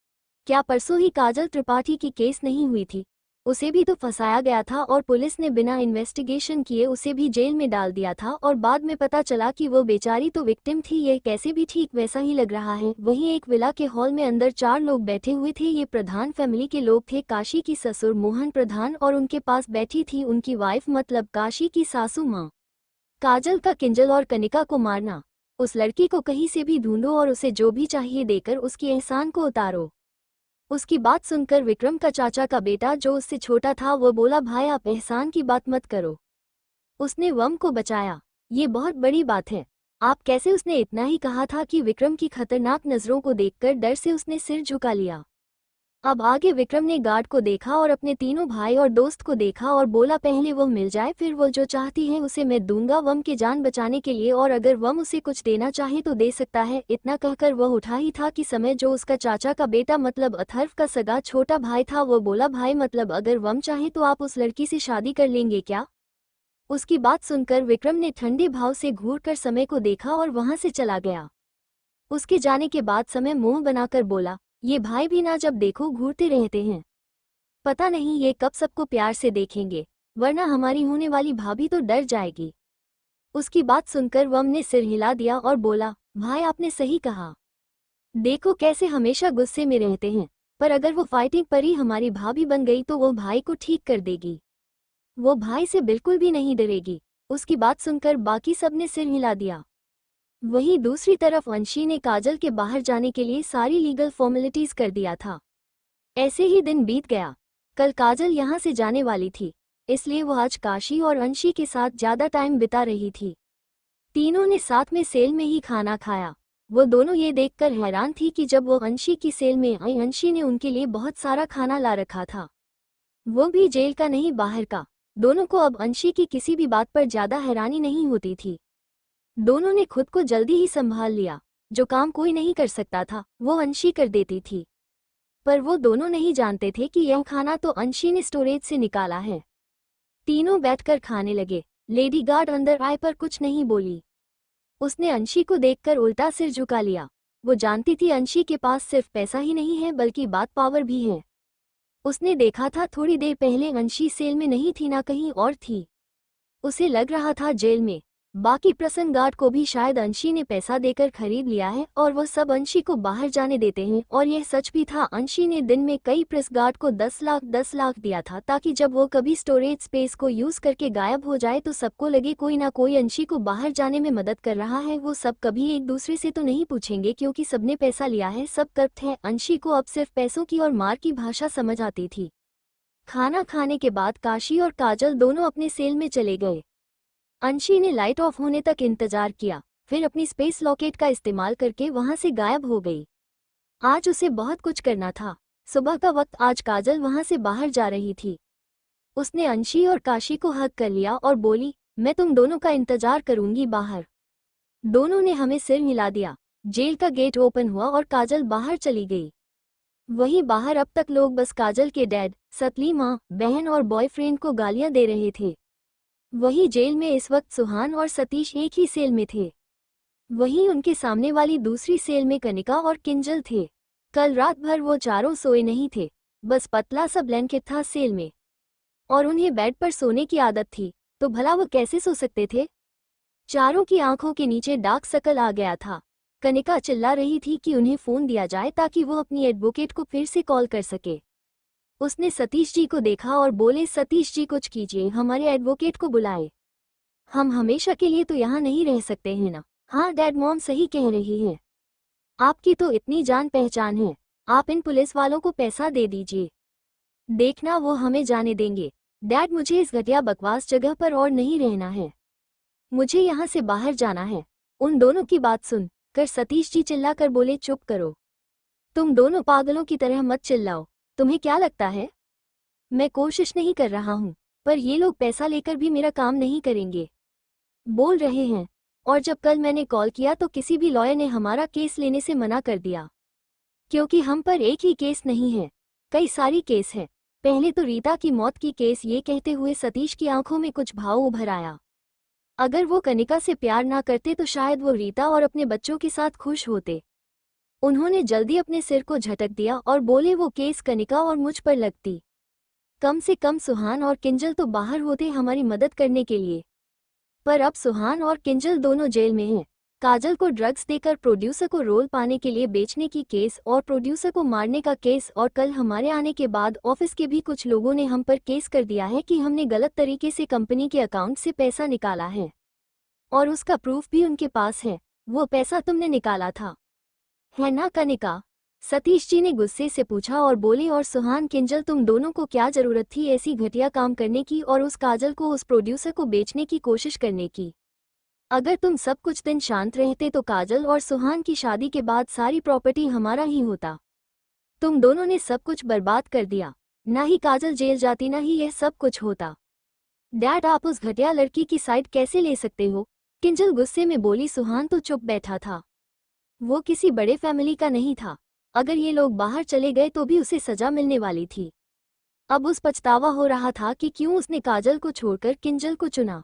S1: क्या परसों ही काजल त्रिपाठी की केस नहीं हुई थी? उसे भी तो फंसाया गया था और पुलिस ने बिना इन्वेस्टिगेशन किए उसे भी जेल में डाल दिया था और बाद में पता चला कि वो बेचारी तो विक्टिम थी। ये कैसे भी ठीक वैसा ही लग रहा है। वहीं एक विला के हॉल में अंदर 4 लोग बैठे हुए थे। ये प्रधान फैमिली के लोग थे। काशी की ससुर मोहन प्रधान और उनके पास बैठी थी उनकी वाइफ, मतलब काशी की सासू माँ। काजल का किंजल और कनिका को मारना। उस लड़की को कहीं से भी ढूंढो और उसे जो भी चाहिए देकर उसकी एहसान को उतारो। उसकी बात सुनकर विक्रम का चाचा का बेटा, जो उससे छोटा था, वो बोला, भाई आप एहसान की बात मत करो। उसने वम को बचाया, ये बहुत बड़ी बात है। आप कैसे? उसने इतना ही कहा था कि विक्रम की खतरनाक नजरों को देखकर डर से उसने सिर झुका लिया। अब आगे विक्रम ने गार्ड को देखा और अपने तीनों भाई और दोस्त को देखा और बोला, पहले वो मिल जाए फिर वो जो चाहती है उसे मैं दूंगा वम की जान बचाने के लिए, और अगर वम उसे कुछ देना चाहे तो दे सकता है। इतना कहकर वह उठा ही था कि समय जो उसका चाचा का बेटा मतलब अथर्व का सगा छोटा भाई था, वो बोला, भाई मतलब अगर वम चाहे तो आप उस लड़की से शादी कर लेंगे क्या? उसकी बात सुनकर विक्रम ने ठंडे भाव से घूरकर समय को देखा और वहां से चला गया। उसके जाने के बाद समय मुंह बनाकर बोला, ये भाई भी ना जब देखो घूरते रहते हैं। पता नहीं ये कब सबको प्यार से देखेंगे, वरना हमारी होने वाली भाभी तो डर जाएगी। उसकी बात सुनकर वम ने सिर हिला दिया और बोला, भाई आपने सही कहा। देखो कैसे हमेशा गुस्से में रहते हैं, पर अगर वो फाइटिंग पर ही हमारी भाभी बन गई तो वो भाई को ठीक कर देगी। वो भाई से बिल्कुल भी नहीं डरेगी। उसकी बात सुनकर बाकी सब ने सिर हिला दिया। वहीं दूसरी तरफ अंशी ने काजल के बाहर जाने के लिए सारी लीगल फॉर्मेलिटीज कर दिया था। ऐसे ही दिन बीत गया। कल काजल यहाँ से जाने वाली थी, इसलिए वो आज काशी और अंशी के साथ ज्यादा टाइम बिता रही थी। तीनों ने साथ में सेल में ही खाना खाया। वो दोनों ये देखकर हैरान थी कि जब वो अंशी की सेल में आई, अंशी ने उनके लिए बहुत सारा खाना ला रखा था, वो भी जेल का नहीं बाहर का। दोनों को अब अंशी की किसी भी बात पर ज्यादा हैरानी नहीं होती थी। दोनों ने खुद को जल्दी ही संभाल लिया। जो काम कोई नहीं कर सकता था वो अंशी कर देती थी। पर वो दोनों नहीं जानते थे कि यह खाना तो अंशी ने स्टोरेज से निकाला है। तीनों बैठकर खाने लगे। लेडी गार्ड अंदर आए पर कुछ नहीं बोली। उसने अंशी को देखकर उल्टा सिर झुका लिया। वो जानती थी अंशी के पास सिर्फ पैसा ही नहीं है बल्कि बात पावर भी है। उसने देखा था थोड़ी देर पहले अंशी सेल में नहीं थी ना कहीं और थी। उसे लग रहा था जेल में। बाकी प्रसन्न गार्ड को भी शायद अंशी ने पैसा देकर खरीद लिया है और वह सब अंशी को बाहर जाने देते हैं। और यह सच भी था। अंशी ने दिन में कई प्रेस गार्ड को 10 लाख दिया था ताकि जब वो कभी स्टोरेज स्पेस को यूज करके गायब हो जाए तो सबको लगे कोई ना कोई अंशी को बाहर जाने में मदद कर रहा है। वो सब कभी एक दूसरे से तो नहीं पूछेंगे क्योंकि सबने पैसा लिया है, सब करप्ट है। अंशी को अब सिर्फ पैसों की और मार की भाषा समझ आती थी। खाना खाने के बाद काशी और काजल दोनों अपने सेल में चले गए। अंशी ने लाइट ऑफ होने तक इंतजार किया, फिर अपनी स्पेस लॉकेट का इस्तेमाल करके वहां से गायब हो गई। आज उसे बहुत कुछ करना था। सुबह का वक्त आज काजल वहां से बाहर जा रही थी। उसने अंशी और काशी को हग कर लिया और बोली, मैं तुम दोनों का इंतजार करूंगी बाहर। दोनों ने हमें सिर हिला दिया। जेल का गेट ओपन हुआ और काजल बाहर चली गई। वहीं बाहर अब तक लोग बस काजल के डैड, सतली माँ, बहन और बॉयफ्रेंड को गालियां दे रहे थे। वहीं जेल में इस वक्त सुहान और सतीश एक ही सेल में थे। वहीं उनके सामने वाली दूसरी सेल में कनिका और किंजल थे। कल रात भर वो चारों सोए नहीं थे, बस पतला सा ब्लैंकेट था सेल में और उन्हें बेड पर सोने की आदत थी, तो भला वो कैसे सो सकते थे। चारों की आंखों के नीचे डार्क सर्कल आ गया था। कनिका चिल्ला रही थी कि उन्हें फोन दिया जाए ताकि वो अपनी एडवोकेट को फिर से कॉल कर सके। उसने सतीश जी को देखा और बोले, सतीश जी कुछ कीजिए, हमारे एडवोकेट को बुलाए। हम हमेशा के लिए तो यहाँ नहीं रह सकते हैं ना। हाँ डैड, मॉम सही कह रही है। आपकी तो इतनी जान पहचान है, आप इन पुलिस वालों को पैसा दे दीजिए, देखना वो हमें जाने देंगे। डैड मुझे इस घटिया बकवास जगह पर और नहीं रहना है, मुझे यहाँ से बाहर जाना है। उन दोनों की बात सुन कर सतीश जी चिल्लाकर बोले, चुप करो, तुम दोनों पागलों की तरह मत चिल्लाओ। तुम्हें क्या लगता है मैं कोशिश नहीं कर रहा हूँ, पर ये लोग पैसा लेकर भी मेरा काम नहीं करेंगे बोल रहे हैं। और जब कल मैंने कॉल किया तो किसी भी लॉयर ने हमारा केस लेने से मना कर दिया, क्योंकि हम पर एक ही केस नहीं है, कई सारी केस है। पहले तो रीता की मौत की केस। ये कहते हुए सतीश की आंखों में कुछ भाव उभर आया। अगर वो कनिका से प्यार ना करते तो शायद वो रीता और अपने बच्चों के साथ खुश होते। उन्होंने जल्दी अपने सिर को झटक दिया और बोले, वो केस कनिका और मुझ पर लगती, कम से कम सुहान और किंजल तो बाहर होते हमारी मदद करने के लिए। पर अब सुहान और किंजल दोनों जेल में हैं। काजल को ड्रग्स देकर प्रोड्यूसर को रोल पाने के लिए बेचने की केस और प्रोड्यूसर को मारने का केस, और कल हमारे आने के बाद ऑफिस के भी कुछ लोगों ने हम पर केस कर दिया है कि हमने गलत तरीके से कंपनी के अकाउंट से पैसा निकाला है और उसका प्रूफ भी उनके पास है। वो पैसा तुमने निकाला था, है ना कनिका? सतीश जी ने गुस्से से पूछा और बोले, और सुहान किंजल तुम दोनों को क्या जरूरत थी ऐसी घटिया काम करने की और उस काजल को उस प्रोड्यूसर को बेचने की कोशिश करने की? अगर तुम सब कुछ दिन शांत रहते तो काजल और सुहान की शादी के बाद सारी प्रॉपर्टी हमारा ही होता। तुम दोनों ने सब कुछ बर्बाद कर दिया। ना ही काजल जेल जाती ना ही यह सब कुछ होता। डैड आप उस घटिया लड़की की साइड कैसे ले सकते हो? किंजल गुस्से में बोली। सुहान तो चुप बैठा था, वो किसी बड़े फैमिली का नहीं था। अगर ये लोग बाहर चले गए तो भी उसे सजा मिलने वाली थी। अब उस पछतावा हो रहा था कि क्यों उसने काजल को छोड़कर किंजल को चुना।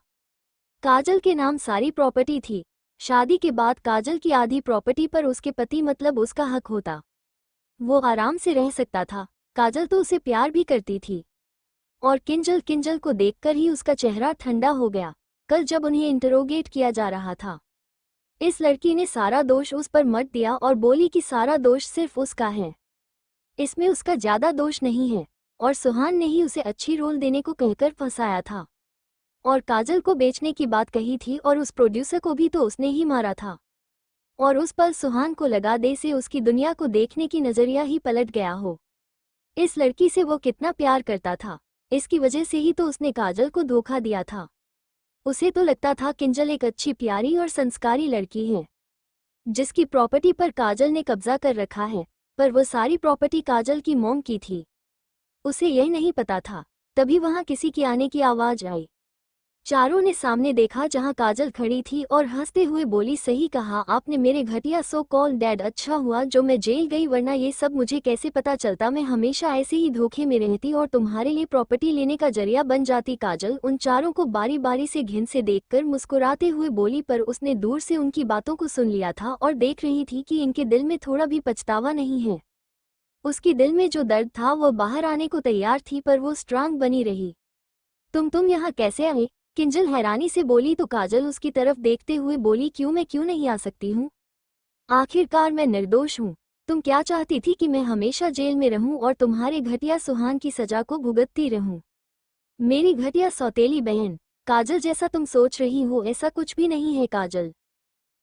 S1: काजल के नाम सारी प्रॉपर्टी थी। शादी के बाद काजल की आधी प्रॉपर्टी पर उसके पति मतलब उसका हक होता। वो आराम से रह सकता था। काजल तो उसे प्यार भी करती थी। और किंजल को देखकर ही उसका चेहरा ठंडा हो गया। कल जब उन्हें इंटरोगेट किया जा रहा था, इस लड़की ने सारा दोष उस पर मत दिया और बोली कि सारा दोष सिर्फ उसका है, इसमें उसका ज्यादा दोष नहीं है। और सुहान ने ही उसे अच्छी रोल देने को कहकर फंसाया था और काजल को बेचने की बात कही थी और उस प्रोड्यूसर को भी तो उसने ही मारा था। और उस पल सुहान को लगा दे से उसकी दुनिया को देखने की नजरिया ही पलट गया हो। इस लड़की से वो कितना प्यार करता था, इसकी वजह से ही तो उसने काजल को धोखा दिया था। उसे तो लगता था किंजल एक अच्छी प्यारी और संस्कारी लड़की है जिसकी प्रॉपर्टी पर काजल ने कब्जा कर रखा है, पर वो सारी प्रॉपर्टी काजल की मॉम की थी। उसे यह नहीं पता था। तभी वहां किसी की आने की आवाज आई। चारों ने सामने देखा जहां काजल खड़ी थी और हंसते हुए बोली, सही कहा आपने मेरे घटिया सो कॉल्ड डैड, अच्छा हुआ जो मैं जेल गई, वरना ये सब मुझे कैसे पता चलता। मैं हमेशा ऐसे ही धोखे में रहती और तुम्हारे लिए प्रॉपर्टी लेने का जरिया बन जाती। काजल उन चारों को बारी बारी से घिन से देखकर मुस्कुराते हुए बोली, पर उसने दूर से उनकी बातों को सुन लिया था और देख रही थी कि इनके दिल में थोड़ा भी पछतावा नहीं है। उसकी दिल में जो दर्द था वो बाहर आने को तैयार थी, पर वो स्ट्रांग बनी रही। तुम यहाँ कैसे आए? किंजल हैरानी से बोली तो काजल उसकी तरफ देखते हुए बोली, मैं क्यों नहीं आ सकती हूँ? आखिरकार मैं निर्दोष हूँ। तुम क्या चाहती थी कि मैं हमेशा जेल में रहूं और तुम्हारे घटिया सुहान की सजा को भुगतती रहूं? मेरी घटिया सौतेली बहन, काजल जैसा तुम सोच रही हो ऐसा कुछ भी नहीं है काजल।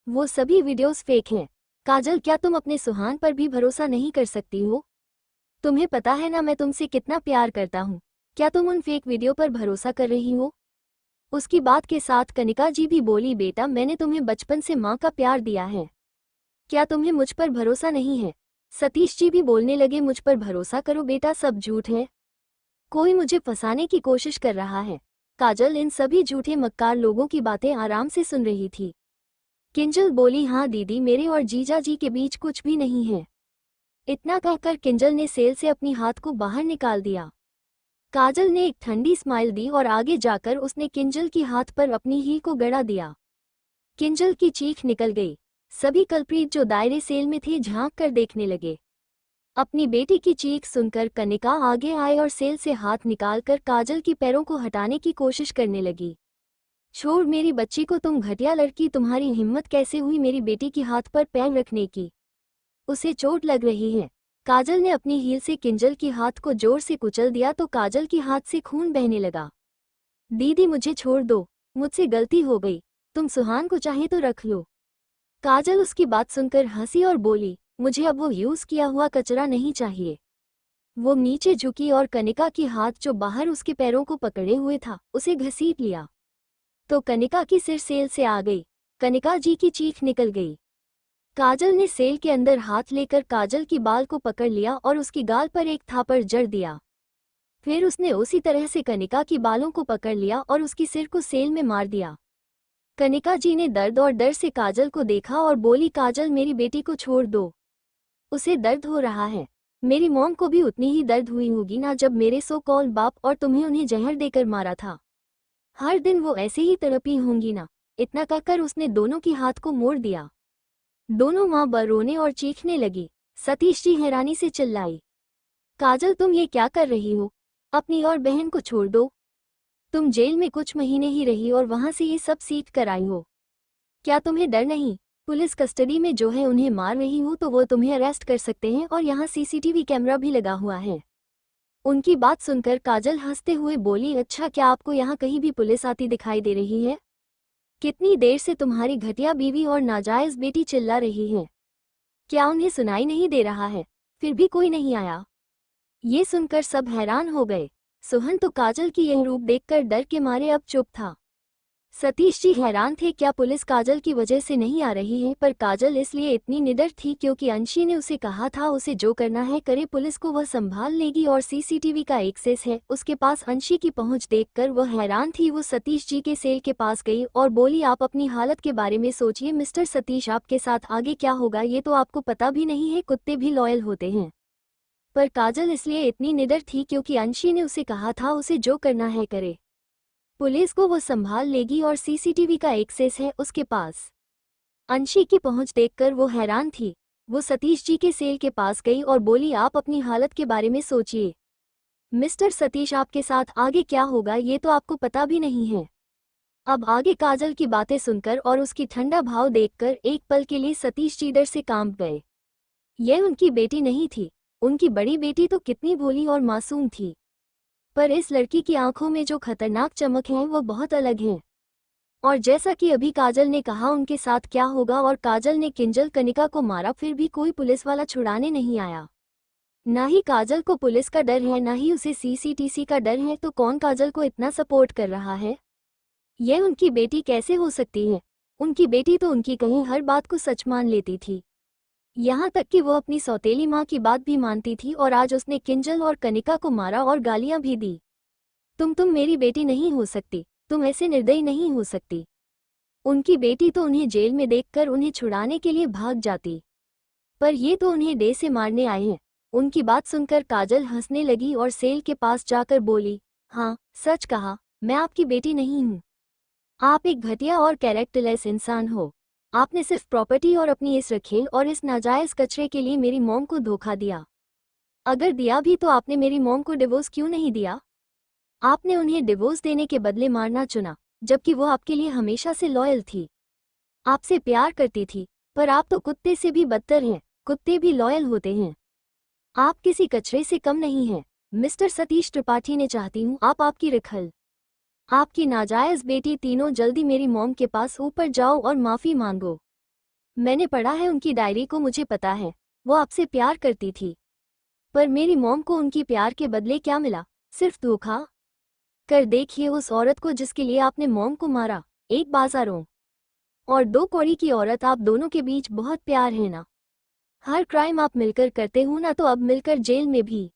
S1: वो सभी वीडियोस फेक हैं। काजल, क्या तुम अपने सुहान पर भी भरोसा नहीं कर सकती हो? तुम्हें पता है ना मैं तुमसे कितना प्यार करता हूँ। क्या तुम उन फेक वीडियो पर भरोसा कर रही हो? उसकी बात के साथ कनिका जी भी बोली, बेटा मैंने तुम्हें बचपन से माँ का प्यार दिया है, क्या तुम्हें मुझ पर भरोसा नहीं है? सतीश जी भी बोलने लगे, मुझ पर भरोसा करो बेटा, सब झूठ है, कोई मुझे फंसाने की कोशिश कर रहा है। काजल इन सभी झूठे मक्कार लोगों की बातें आराम से सुन रही थी। किंजल बोली, हाँ दीदी, मेरे और जीजा जी के बीच कुछ भी नहीं है। इतना कहकर किंजल ने सेल से अपनी हाथ को बाहर निकाल दिया। काजल ने एक ठंडी स्माइल दी और आगे जाकर उसने किंजल की हाथ पर अपनी हील को गड़ा दिया। किंजल की चीख निकल गई। सभी कल्प्रीट जो दायरे सेल में थे झांक कर देखने लगे। अपनी बेटी की चीख सुनकर कनिका आगे आए और सेल से हाथ निकालकर काजल की पैरों को हटाने की कोशिश करने लगी। छोड़ मेरी बच्ची को, तुम घटिया लड़की, तुम्हारी हिम्मत कैसे हुई मेरी बेटी की हाथ पर पैर रखने की? उसे चोट लग रही है। काजल ने अपनी हील से किंजल की हाथ को जोर से कुचल दिया तो काजल की हाथ से खून बहने लगा। दीदी मुझे छोड़ दो, मुझसे गलती हो गई, तुम सुहान को चाहे तो रख लो। काजल उसकी बात सुनकर हंसी और बोली, मुझे अब वो यूज किया हुआ कचरा नहीं चाहिए। वो नीचे झुकी और कनिका की हाथ जो बाहर उसके पैरों को पकड़े हुए था उसे घसीट लिया तो कनिका की सिर सेल से आ गई। कनिका जी की चीख निकल गई। काजल ने सेल के अंदर हाथ लेकर काजल की बाल को पकड़ लिया और उसकी गाल पर एक थापड़ जड़ दिया। फिर उसने उसी तरह से कनिका की बालों को पकड़ लिया और उसकी सिर को सेल में मार दिया। कनिका जी ने दर्द और डर से काजल को देखा और बोली, काजल मेरी बेटी को छोड़ दो, उसे दर्द हो रहा है। मेरी मॉम को भी उतनी ही दर्द हुई होगी ना जब मेरे सो कॉल बाप और तुम्हें उन्हें जहर देकर मारा था। हर दिन वो ऐसे ही तड़पी होंगी ना। इतना कहकर उसने दोनों की हाथ को मोड़ दिया। दोनों माँ रोने और चीखने लगी। सतीश जी हैरानी से चिल्लाई, काजल तुम ये क्या कर रही हो? अपनी और बहन को छोड़ दो। तुम जेल में कुछ महीने ही रही और वहां से ये सब सीख कर आई हो। क्या तुम्हें डर नहीं? पुलिस कस्टडी में जो है उन्हें मार रही हो तो वो तुम्हें अरेस्ट कर सकते हैं और यहाँ सीसीटीवी कैमरा भी लगा हुआ है। उनकी बात सुनकर काजल हंसते हुए बोली, अच्छा क्या आपको यहाँ कहीं भी पुलिस आती दिखाई दे रही है? कितनी देर से तुम्हारी घटिया बीवी और नाजायज बेटी चिल्ला रही है, क्या उन्हें सुनाई नहीं दे रहा है? फिर भी कोई नहीं आया। ये सुनकर सब हैरान हो गए। सोहन तो काजल की यह रूप देखकर डर के मारे अब चुप था। सतीश जी हैरान थे, क्या पुलिस काजल की वजह से नहीं आ रही है? पर काजल इसलिए इतनी निडर थी क्योंकि अंशी ने उसे कहा था उसे जो करना है करे, पुलिस को वह संभाल लेगी और सीसीटीवी का एक्सेस है उसके पास। अंशी की पहुंच देखकर वह हैरान थी। वो सतीश जी के सेल के पास गई और बोली, आप अपनी हालत के बारे में सोचिए मिस्टर सतीश, आपके साथ आगे क्या होगा ये तो आपको पता भी नहीं है। कुत्ते भी लॉयल होते हैं। पर काजल इसलिए इतनी निडर थी क्योंकि अंशी ने उसे कहा था उसे जो करना है करे, पुलिस को वो संभाल लेगी और सीसीटीवी का एक्सेस है उसके पास। अंशी की पहुंच देखकर वो हैरान थी। वो सतीश जी के सेल के पास गई और बोली, आप अपनी हालत के बारे में सोचिए मिस्टर सतीश, आपके साथ आगे क्या होगा ये तो आपको पता भी नहीं है। अब आगे काजल की बातें सुनकर और उसकी ठंडा भाव देखकर एक पल के लिए सतीश जी डर से कांप गए। यह उनकी बेटी नहीं थी। उनकी बड़ी बेटी तो कितनी भोली और मासूम थी, पर इस लड़की की आंखों में जो खतरनाक चमक है वो बहुत अलग है। और जैसा कि अभी काजल ने कहा उनके साथ क्या होगा, और काजल ने किंजल कनिका को मारा फिर भी कोई पुलिस वाला छुड़ाने नहीं आया। ना ही काजल को पुलिस का डर है ना ही उसे सीसीटीसी का डर है, तो कौन काजल को इतना सपोर्ट कर रहा है? यह उनकी बेटी कैसे हो सकती है? उनकी बेटी तो उनकी कहीं हर बात को सच मान लेती थी, यहाँ तक कि वो अपनी सौतेली माँ की बात भी मानती थी। और आज उसने किंजल और कनिका को मारा और गालियां भी दी। तुम मेरी बेटी नहीं हो सकती, तुम ऐसे निर्दयी नहीं हो सकती। उनकी बेटी तो उन्हें जेल में देखकर उन्हें छुड़ाने के लिए भाग जाती, पर ये तो उन्हें डे से मारने आए हैं। उनकी बात सुनकर काजल हंसने लगी और सेल के पास जाकर बोली, हाँ, सच कहा, मैं आपकी बेटी नहीं हूँ। आप एक घटिया और कैरेक्टरलेस इंसान हो। आपने सिर्फ प्रॉपर्टी और अपनी इस रखेल और इस नाजायज कचरे के लिए मेरी मॉम को धोखा दिया। अगर दिया भी तो आपने मेरी मॉम को डिवोर्स क्यों नहीं दिया? आपने उन्हें डिवोर्स देने के बदले मारना चुना, जबकि वो आपके लिए हमेशा से लॉयल थी, आपसे प्यार करती थी। पर आप तो कुत्ते से भी बदतर हैं। कुत्ते भी लॉयल होते हैं। आप किसी कचरे से कम नहीं हैं। मिस्टर सतीश त्रिपाठी ने चाहती हूँ आप आपकी रिखल, आपकी नाजायज बेटी तीनों जल्दी मेरी मॉम के पास ऊपर जाओ और माफ़ी मांगो। मैंने पढ़ा है उनकी डायरी को, मुझे पता है वो आपसे प्यार करती थी, पर मेरी मॉम को उनकी प्यार के बदले क्या मिला? सिर्फ धोखा। कर देखिए उस औरत को जिसके लिए आपने मॉम को मारा। एक बाजारों और दो कौड़ी की औरत, आप दोनों के बीच बहुत प्यार है ना? हर क्राइम आप मिलकर करते हो ना, तो अब मिलकर जेल में भी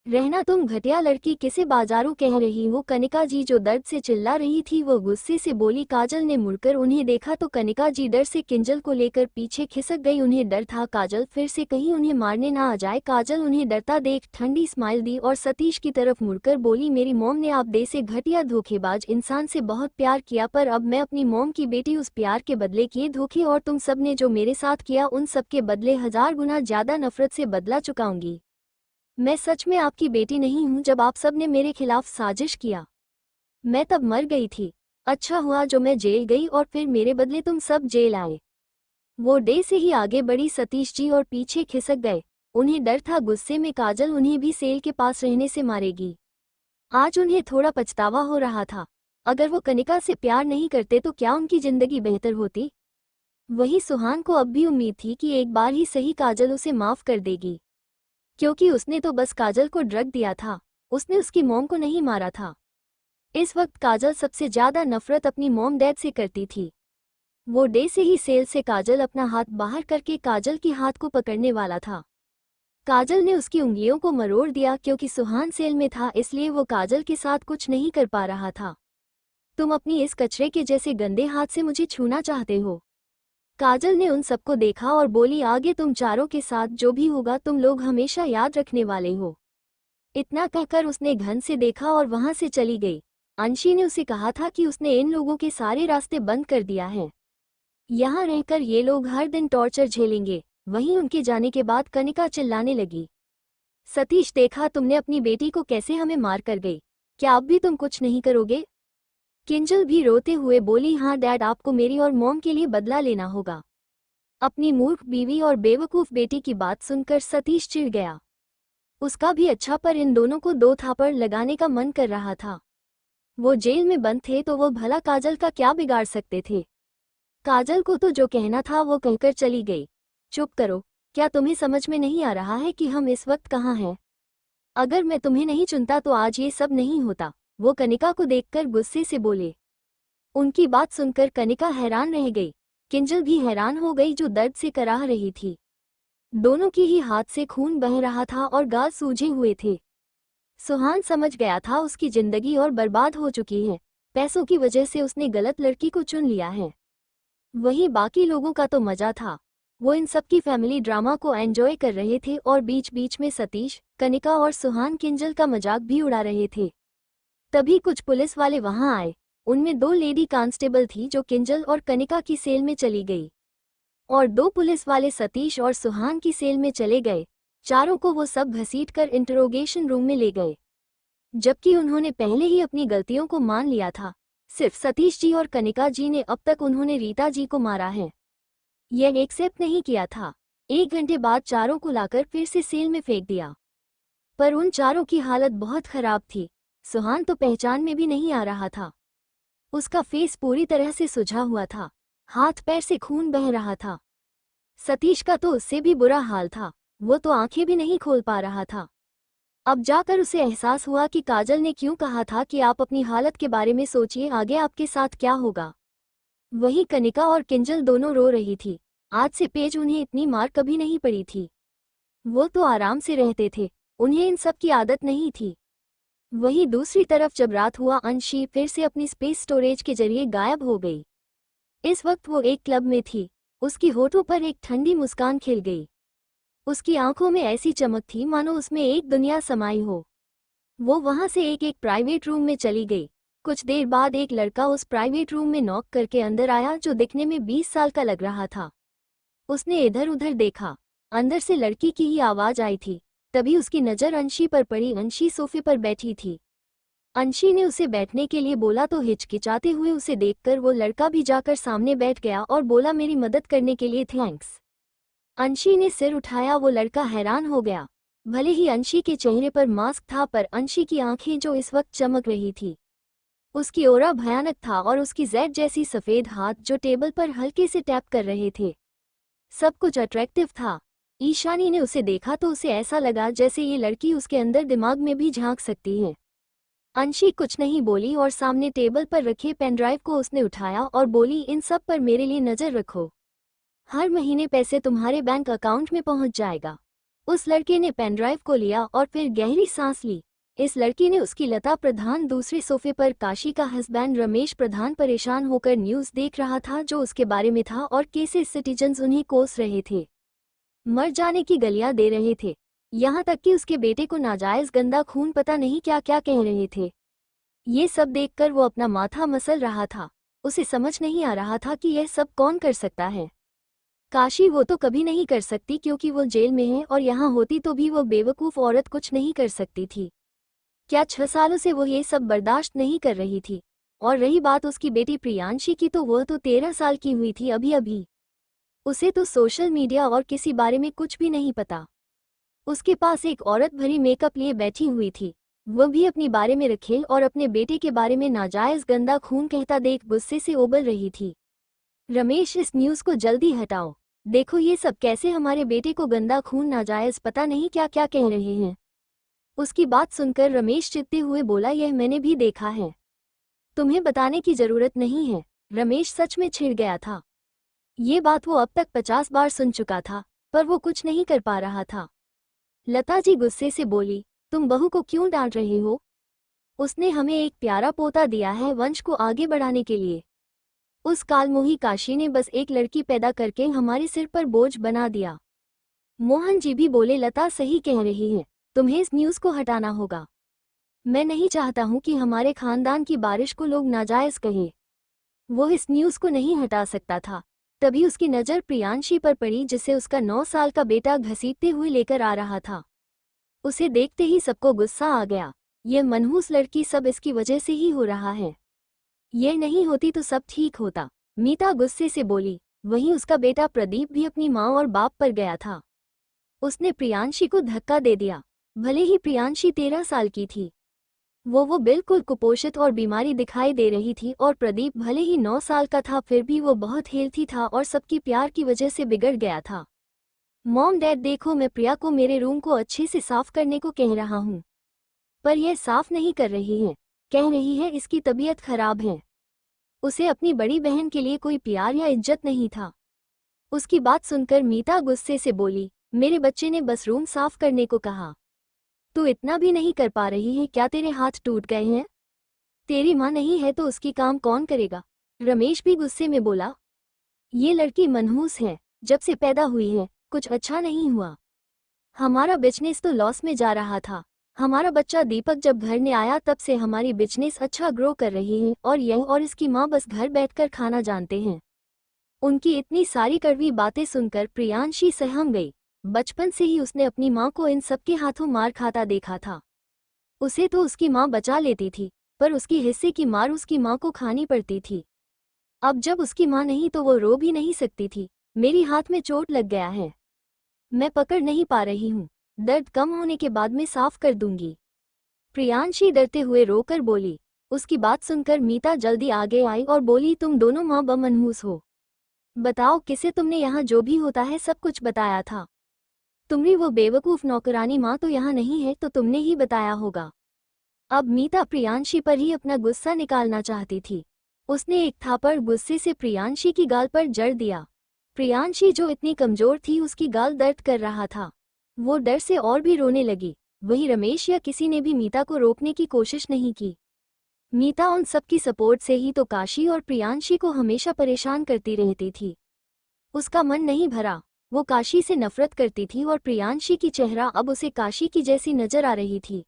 S1: रहना। तुम घटिया लड़की, किसे बाजारू कह रही हो? कनिका जी जो दर्द से चिल्ला रही थी वो गुस्से से बोली। काजल ने मुड़कर उन्हें देखा तो कनिका जी डर से किंजल को लेकर पीछे खिसक गई। उन्हें डर था काजल फिर से कहीं उन्हें मारने ना आ जाए। काजल उन्हें डरता देख ठंडी स्माइल दी और सतीश की तरफ मुड़कर बोली, मेरी मोम ने आप दे से घटिया धोखेबाज इंसान से बहुत प्यार किया, पर अब मैं अपनी मोम की बेटी उस प्यार के बदले किए धोखे और तुम सब ने जो मेरे साथ किया उन सब के बदले 1000 गुना ज्यादा नफरत से बदला चुकाऊंगी। मैं सच में आपकी बेटी नहीं हूं। जब आप सब ने मेरे खिलाफ साजिश किया मैं तब मर गई थी। अच्छा हुआ जो मैं जेल गई और फिर मेरे बदले तुम सब जेल आए। वो डे से ही आगे बढ़ी सतीश जी और पीछे खिसक गए। उन्हें डर था गुस्से में काजल उन्हें भी सेल के पास रहने से मारेगी। आज उन्हें थोड़ा पछतावा हो रहा था। अगर वो कनिका से प्यार नहीं करते तो क्या उनकी जिंदगी बेहतर होती? वही सुहान को अब भी उम्मीद थी कि एक बार ही सही काजल उसे माफ कर देगी, क्योंकि उसने तो बस काजल को ड्रग दिया था, उसने उसकी मॉम को नहीं मारा था। इस वक्त काजल सबसे ज्यादा नफरत अपनी मॉम डैड से करती थी। वो डे से ही सेल से काजल अपना हाथ बाहर करके काजल की हाथ को पकड़ने वाला था। काजल ने उसकी उंगलियों को मरोड़ दिया। क्योंकि सुहान सेल में था इसलिए वो काजल के साथ कुछ नहीं कर पा रहा था। तुम अपनी इस कचरे के जैसे गंदे हाथ से मुझे छूना चाहते हो? काजल ने उन सबको देखा और बोली, आगे तुम चारों के साथ जो भी होगा तुम लोग हमेशा याद रखने वाले हो। इतना कहकर उसने घन से देखा और वहां से चली गई। अंशी ने उसे कहा था कि उसने इन लोगों के सारे रास्ते बंद कर दिया है। यहाँ रहकर ये लोग हर दिन टॉर्चर झेलेंगे। वहीं उनके जाने के बाद कनिका चिल्लाने लगी, सतीश देखा तुमने अपनी बेटी को कैसे हमें मार कर गई, क्या अब भी तुम कुछ नहीं करोगे? किंजल भी रोते हुए बोली, हाँ डैड, आपको मेरी और मॉम के लिए बदला लेना होगा। अपनी मूर्ख बीवी और बेवकूफ बेटी की बात सुनकर सतीश चिढ़ गया। उसका भी अच्छा, पर इन दोनों को 2 थापड़ लगाने का मन कर रहा था। वो जेल में बंद थे तो वो भला काजल का क्या बिगाड़ सकते थे? काजल को तो जो कहना था वो कहकर चली गई। चुप करो, क्या तुम्हें समझ में नहीं आ रहा है कि हम इस वक्त कहाँ हैं? अगर मैं तुम्हें नहीं चुनता तो आज ये सब नहीं होता। वो कनिका को देखकर गुस्से से बोले। उनकी बात सुनकर कनिका हैरान रह गई। किंजल भी हैरान हो गई जो दर्द से कराह रही थी। दोनों की ही हाथ से खून बह रहा था और गाल सूजे हुए थे। सुहान समझ गया था उसकी जिंदगी और बर्बाद हो चुकी है। पैसों की वजह से उसने गलत लड़की को चुन लिया है। वहीं बाकी लोगों का तो मजा था। वो इन सबकी फैमिली ड्रामा को एंजॉय कर रहे थे और बीच बीच में सतीश, कनिका और सुहान किंजल का मजाक भी उड़ा रहे थे। तभी कुछ पुलिस वाले वहां आए। उनमें 2 लेडी कांस्टेबल थी जो किंजल और कनिका की सेल में चली गई, और 2 पुलिस वाले सतीश और सुहान की सेल में चले गए। चारों को वो सब घसीटकर इंटरोगेशन रूम में ले गए, जबकि उन्होंने पहले ही अपनी गलतियों को मान लिया था। सिर्फ सतीश जी और कनिका जी ने अब तक उन्होंने रीता जी को मारा है, यह एक्सेप्ट नहीं किया था। 1 घंटे बाद चारों को लाकर फिर से सेल में फेंक दिया, पर उन चारों की हालत बहुत खराब थी। सुहान तो पहचान में भी नहीं आ रहा था। उसका फेस पूरी तरह से सुझा हुआ था, हाथ पैर से खून बह रहा था। सतीश का तो उससे भी बुरा हाल था, वो तो आंखें भी नहीं खोल पा रहा था। अब जाकर उसे एहसास हुआ कि काजल ने क्यों कहा था कि आप अपनी हालत के बारे में सोचिए, आगे आपके साथ क्या होगा। वहीं कनिका और किंजल दोनों रो रही थी। आज से पेज उन्हें इतनी मार कभी नहीं पड़ी थी। वो तो आराम से रहते थे, उन्हें इन सब की आदत नहीं थी। वहीं दूसरी तरफ जब रात हुआ, अंशी फिर से अपनी स्पेस स्टोरेज के जरिए गायब हो गई। इस वक्त वो एक क्लब में थी। उसकी होठों पर एक ठंडी मुस्कान खिल गई। उसकी आंखों में ऐसी चमक थी मानो उसमें एक दुनिया समाई हो। वो वहां से एक प्राइवेट रूम में चली गई। कुछ देर बाद एक लड़का उस प्राइवेट रूम में नॉक करके अंदर आया, जो दिखने में 20 साल का लग रहा था। उसने इधर उधर देखा। अंदर से लड़की की ही आवाज आई थी। तभी उसकी नज़र अंशी पर पड़ी। अंशी सोफे पर बैठी थी। अंशी ने उसे बैठने के लिए बोला तो हिचकिचाते हुए उसे देखकर वो लड़का भी जाकर सामने बैठ गया और बोला, मेरी मदद करने के लिए थैंक्स। अंशी ने सिर उठाया। वो लड़का हैरान हो गया। भले ही अंशी के चेहरे पर मास्क था, पर अंशी की आंखें जो इस वक्त चमक रही थी, उसकी ऑरा भयानक था, और उसकी जेड जैसी सफ़ेद हाथ जो टेबल पर हल्के से टैप कर रहे थे, सब कुछ अट्रैक्टिव था। ईशानी ने उसे देखा तो उसे ऐसा लगा जैसे ये लड़की उसके अंदर दिमाग में भी झांक सकती है। अंशी कुछ नहीं बोली और सामने टेबल पर रखे पेनड्राइव को उसने उठाया और बोली, इन सब पर मेरे लिए नज़र रखो। हर महीने पैसे तुम्हारे बैंक अकाउंट में पहुंच जाएगा। उस लड़के ने पेनड्राइव को लिया और फिर गहरी सांस ली। इस लड़की ने उसकी लता प्रधान दूसरे सोफे पर काशी का हस्बैंड रमेश प्रधान परेशान होकर न्यूज़ देख रहा था जो उसके बारे में था, और केसेस सिटीजन्स उन्हें कोस रहे थे, मर जाने की गलियां दे रहे थे। यहाँ तक कि उसके बेटे को नाजायज गंदा खून पता नहीं क्या क्या कह रहे थे। ये सब देखकर वो अपना माथा मसल रहा था। उसे समझ नहीं आ रहा था कि यह सब कौन कर सकता है। काशी वो तो कभी नहीं कर सकती क्योंकि वो जेल में है, और यहाँ होती तो भी वो बेवकूफ़ औरत कुछ नहीं कर सकती थी। क्या 6 सालों से वो ये सब बर्दाश्त नहीं कर रही थी? और रही बात उसकी बेटी प्रियांशी की, तो वह तो 13 साल की हुई थी अभी अभी। उसे तो सोशल मीडिया और किसी बारे में कुछ भी नहीं पता। उसके पास एक औरत भरी मेकअप लिए बैठी हुई थी, वह भी अपनी बारे में रखेल और अपने बेटे के बारे में नाजायज गंदा खून कहता देख गुस्से से उबल रही थी। रमेश, इस न्यूज़ को जल्दी हटाओ। देखो ये सब कैसे हमारे बेटे को गंदा खून नाजायज पता नहीं क्या क्या कह रहे हैं। उसकी बात सुनकर रमेश चिढ़ते हुए बोला, यह मैंने भी देखा है, तुम्हें बताने की जरूरत नहीं है। रमेश सच में छिड़ गया था। ये बात वो अब तक 50 बार सुन चुका था, पर वो कुछ नहीं कर पा रहा था। लता जी गुस्से से बोली, तुम बहू को क्यों डांट रहे हो? उसने हमें एक प्यारा पोता दिया है वंश को आगे बढ़ाने के लिए। उस कालमोही काशी ने बस एक लड़की पैदा करके हमारे सिर पर बोझ बना दिया। मोहन जी भी बोले, लता सही कह रही है, तुम्हें इस न्यूज़ को हटाना होगा। मैं नहीं चाहता हूं कि हमारे खानदान की बारिश को लोग नाजायज कहें। वो इस न्यूज़ को नहीं हटा सकता था। तभी उसकी नज़र प्रियांशी पर पड़ी, जिसे उसका 9 साल का बेटा घसीटते हुए लेकर आ रहा था। उसे देखते ही सबको गुस्सा आ गया। यह मनहूस लड़की, सब इसकी वजह से ही हो रहा है। यह नहीं होती तो सब ठीक होता। मीता गुस्से से बोली। वहीं उसका बेटा प्रदीप भी अपनी माँ और बाप पर गया था। उसने प्रियांशी को धक्का दे दिया। भले ही प्रियांशी 13 साल की थी, वो बिल्कुल कुपोषित और बीमारी दिखाई दे रही थी, और प्रदीप भले ही 9 साल का था, फिर भी वो बहुत हेल्थी था और सबकी प्यार की वजह से बिगड़ गया था। मॉम डैड देखो, मैं प्रिया को मेरे रूम को अच्छे से साफ करने को कह रहा हूँ, पर यह साफ नहीं कर रही है। कह रही है इसकी तबीयत खराब है। उसे अपनी बड़ी बहन के लिए कोई प्यार या इज्जत नहीं था। उसकी बात सुनकर मीता गुस्से से बोली, मेरे बच्चे ने बस रूम साफ करने को कहा, तू इतना भी नहीं कर पा रही है क्या? तेरे हाथ टूट गए हैं? तेरी माँ नहीं है तो उसकी काम कौन करेगा? रमेश भी गुस्से में बोला, ये लड़की मनहूस है, जब से पैदा हुई है कुछ अच्छा नहीं हुआ। हमारा बिजनेस तो लॉस में जा रहा था। हमारा बच्चा दीपक जब घर में आया तब से हमारी बिजनेस अच्छा ग्रो कर रही है, और यह और इसकी माँ बस घर बैठकर खाना जानते हैं। उनकी इतनी सारी कड़वी बातें सुनकर प्रियांशी सहम गई। बचपन से ही उसने अपनी माँ को इन सबके हाथों मार खाता देखा था। उसे तो उसकी माँ बचा लेती थी, पर उसकी हिस्से की मार उसकी माँ को खानी पड़ती थी। अब जब उसकी माँ नहीं तो वो रो भी नहीं सकती थी। मेरी हाथ में चोट लग गया है, मैं पकड़ नहीं पा रही हूँ। दर्द कम होने के बाद मैं साफ कर दूंगी। प्रियांशी डरते हुए रोकर बोली। उसकी बात सुनकर मीता जल्दी आगे आई और बोली, तुम दोनों माँ बमनहूस हो। बताओ किसे तुमने यहाँ जो भी होता है सब कुछ बताया था? तुम्हारी वो बेवकूफ़ नौकरानी माँ तो यहाँ नहीं है, तो तुमने ही बताया होगा। अब मीता प्रियांशी पर ही अपना गुस्सा निकालना चाहती थी। उसने एक थापड़ गुस्से से प्रियांशी की गाल पर जड़ दिया। प्रियांशी जो इतनी कमजोर थी, उसकी गाल दर्द कर रहा था। वो डर से और भी रोने लगी। वही रमेश या किसी ने भी मीता को रोकने की कोशिश नहीं की। मीता उन सबकी सपोर्ट से ही तो काशी और प्रियांशी को हमेशा परेशान करती रहती थी। उसका मन नहीं भरा, वो काशी से नफरत करती थी और प्रियांशी की चेहरा अब उसे काशी की जैसी नजर आ रही थी,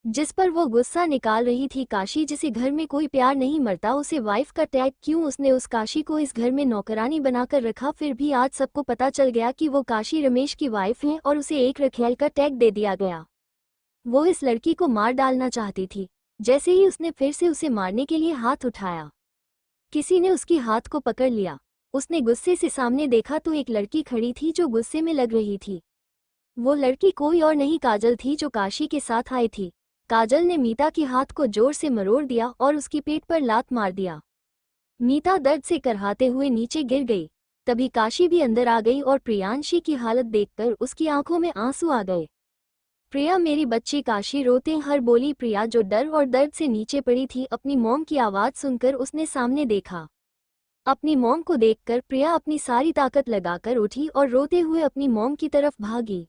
S1: जिस पर वो गुस्सा निकाल रही थी। काशी जिसे घर में कोई प्यार नहीं मरता, उसे वाइफ का टैग क्यों उसने उस काशी को इस घर में नौकरानी बनाकर रखा। फिर भी आज सबको पता चल गया कि वो काशी रमेश की वाइफ है और उसे एक रखेल का टैग दे दिया गया। वो इस लड़की को मार डालना चाहती थी। जैसे ही उसने फिर से उसे मारने के लिए हाथ उठाया, किसी ने उसकी हाथ को पकड़ लिया। उसने गुस्से से सामने देखा तो एक लड़की खड़ी थी जो गुस्से में लग रही थी। वो लड़की कोई और नहीं, काजल थी, जो काशी के साथ आई थी। काजल ने मीता के हाथ को जोर से मरोड़ दिया और उसकी पीठ पर लात मार दिया। मीता दर्द से करहाते हुए नीचे गिर गई। तभी काशी भी अंदर आ गई और प्रियांशी की हालत देखकर उसकी आंखों में आंसू आ गए। प्रिया, मेरी बच्ची, काशी रोते हर बोली। प्रिया जो डर और दर्द से नीचे पड़ी थी, अपनी मॉम की आवाज़ सुनकर उसने सामने देखा। अपनी मॉम को देखकर प्रिया अपनी सारी ताकत लगाकर उठी और रोते हुए अपनी मॉम की तरफ भागी।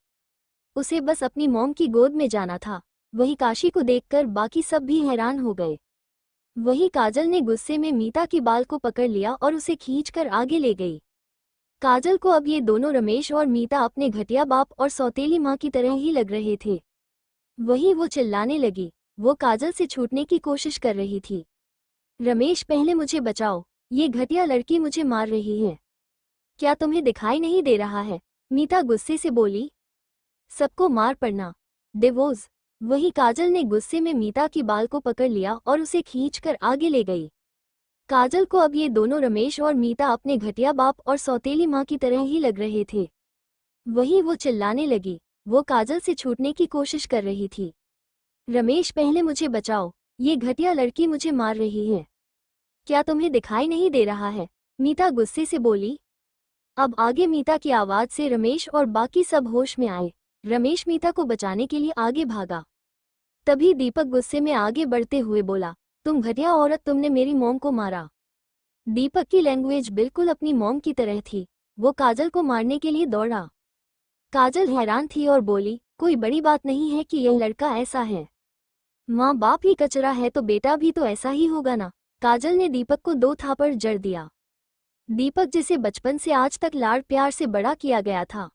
S1: उसे बस अपनी मॉम की गोद में जाना था। वही काशी को देखकर बाकी सब भी हैरान हो गए। वही काजल ने गुस्से में मीता के बाल को पकड़ लिया और उसे खींचकर आगे ले गई। काजल को अब ये दोनों रमेश और मीता अपने घटिया बाप और सौतेली माँ की तरह ही लग रहे थे। वही वो चिल्लाने लगी। वो काजल से छूटने की कोशिश कर रही थी। रमेश, पहले मुझे बचाओ, ये घटिया लड़की मुझे मार रही है। क्या तुम्हें दिखाई नहीं दे रहा है? मीता गुस्से से बोली। सबको मार पड़ना, डिवोर्स। वही काजल ने गुस्से में मीता की बाल को पकड़ लिया और उसे खींचकर आगे ले गई। काजल को अब ये दोनों रमेश और मीता अपने घटिया बाप और सौतेली माँ की तरह ही लग रहे थे। वही वो चिल्लाने लगी। वो काजल से छूटने की कोशिश कर रही थी। रमेश, पहले मुझे बचाओ, ये घटिया लड़की मुझे मार रही है। क्या तुम्हें दिखाई नहीं दे रहा है? मीता गुस्से से बोली। अब आगे मीता की आवाज़ से रमेश और बाकी सब होश में आए। रमेश मीता को बचाने के लिए आगे भागा। तभी दीपक गुस्से में आगे बढ़ते हुए बोला, तुम घटिया औरत, तुमने मेरी मॉम को मारा। दीपक की लैंग्वेज बिल्कुल अपनी मॉम की तरह थी। वो काजल को मारने के लिए दौड़ा। काजल हैरान थी और बोली, कोई बड़ी बात नहीं है कि यह लड़का ऐसा है। माँ बाप ही कचरा है तो बेटा भी तो ऐसा ही होगा ना। काजल ने दीपक को 2 थापड़ जड़ दिया। दीपक, जिसे बचपन से आज तक लाड़ प्यार से बड़ा किया गया था,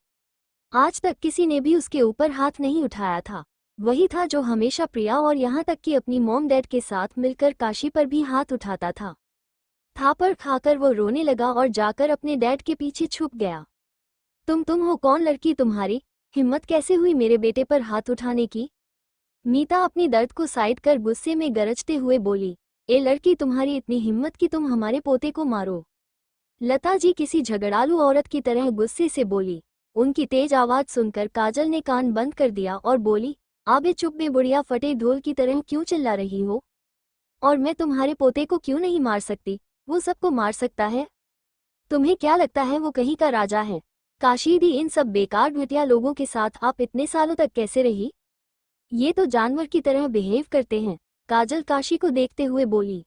S1: आज तक किसी ने भी उसके ऊपर हाथ नहीं उठाया था, वही था जो हमेशा प्रिया और यहाँ तक कि अपनी मॉम डैड के साथ मिलकर काशी पर भी हाथ उठाता था। थापड़ खाकर वो रोने लगा और जाकर अपने डैड के पीछे छुप गया। तुम हो कौन लड़की? तुम्हारी हिम्मत कैसे हुई मेरे बेटे पर हाथ उठाने की? मीता अपनी दर्द को साइड कर गुस्से में गरजते हुए बोली, ए लड़की, तुम्हारी इतनी हिम्मत कि तुम हमारे पोते को मारो? लता जी किसी झगड़ालू औरत की तरह गुस्से से बोली। उनकी तेज आवाज सुनकर काजल ने कान बंद कर दिया और बोली, आबे चुप बे बुढ़िया, फटे ढोल की तरह क्यों चिल्ला रही हो? और मैं तुम्हारे पोते को क्यों नहीं मार सकती? वो सबको मार सकता है। तुम्हें क्या लगता है वो कहीं का राजा है? काशी दी, इन सब बेकार घटिया लोगों के साथ आप इतने सालों तक कैसे रही? ये तो जानवर की तरह बिहेव करते हैं। काजल काशी को देखते हुए बोली।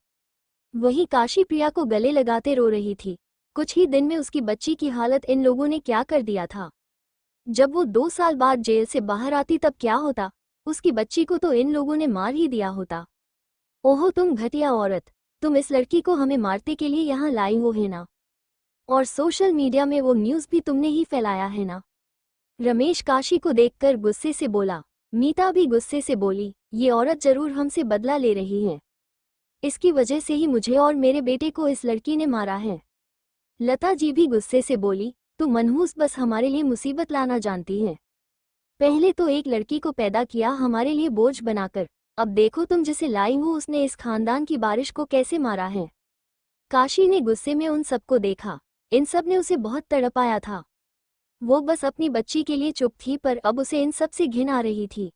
S1: वही काशी प्रिया को गले लगाते रो रही थी। कुछ ही दिन में उसकी बच्ची की हालत इन लोगों ने क्या कर दिया था। जब वो 2 साल बाद जेल से बाहर आती तब क्या होता? उसकी बच्ची को तो इन लोगों ने मार ही दिया होता। ओहो तुम घटिया औरत, तुम इस लड़की को हमें मारने के लिए यहाँ लाई हो है ना? और सोशल मीडिया में वो न्यूज़ भी तुमने ही फैलाया है ना? रमेश काशी को देखकर गुस्से से बोला। मीता भी गुस्से से बोली, ये औरत जरूर हमसे बदला ले रही है। इसकी वजह से ही मुझे और मेरे बेटे को इस लड़की ने मारा है। लता जी भी गुस्से से बोली, तू मनहूस बस हमारे लिए मुसीबत लाना जानती है। पहले तो एक लड़की को पैदा किया हमारे लिए बोझ बनाकर, अब देखो तुम जिसे लाई हो उसने इस खानदान की बारिश को कैसे मारा है। काशी ने गुस्से में उन सबको देखा। इन सब ने उसे बहुत तड़पाया था। वो बस अपनी बच्ची के लिए चुप थी, पर अब उसे इन सब से घिन आ रही थी।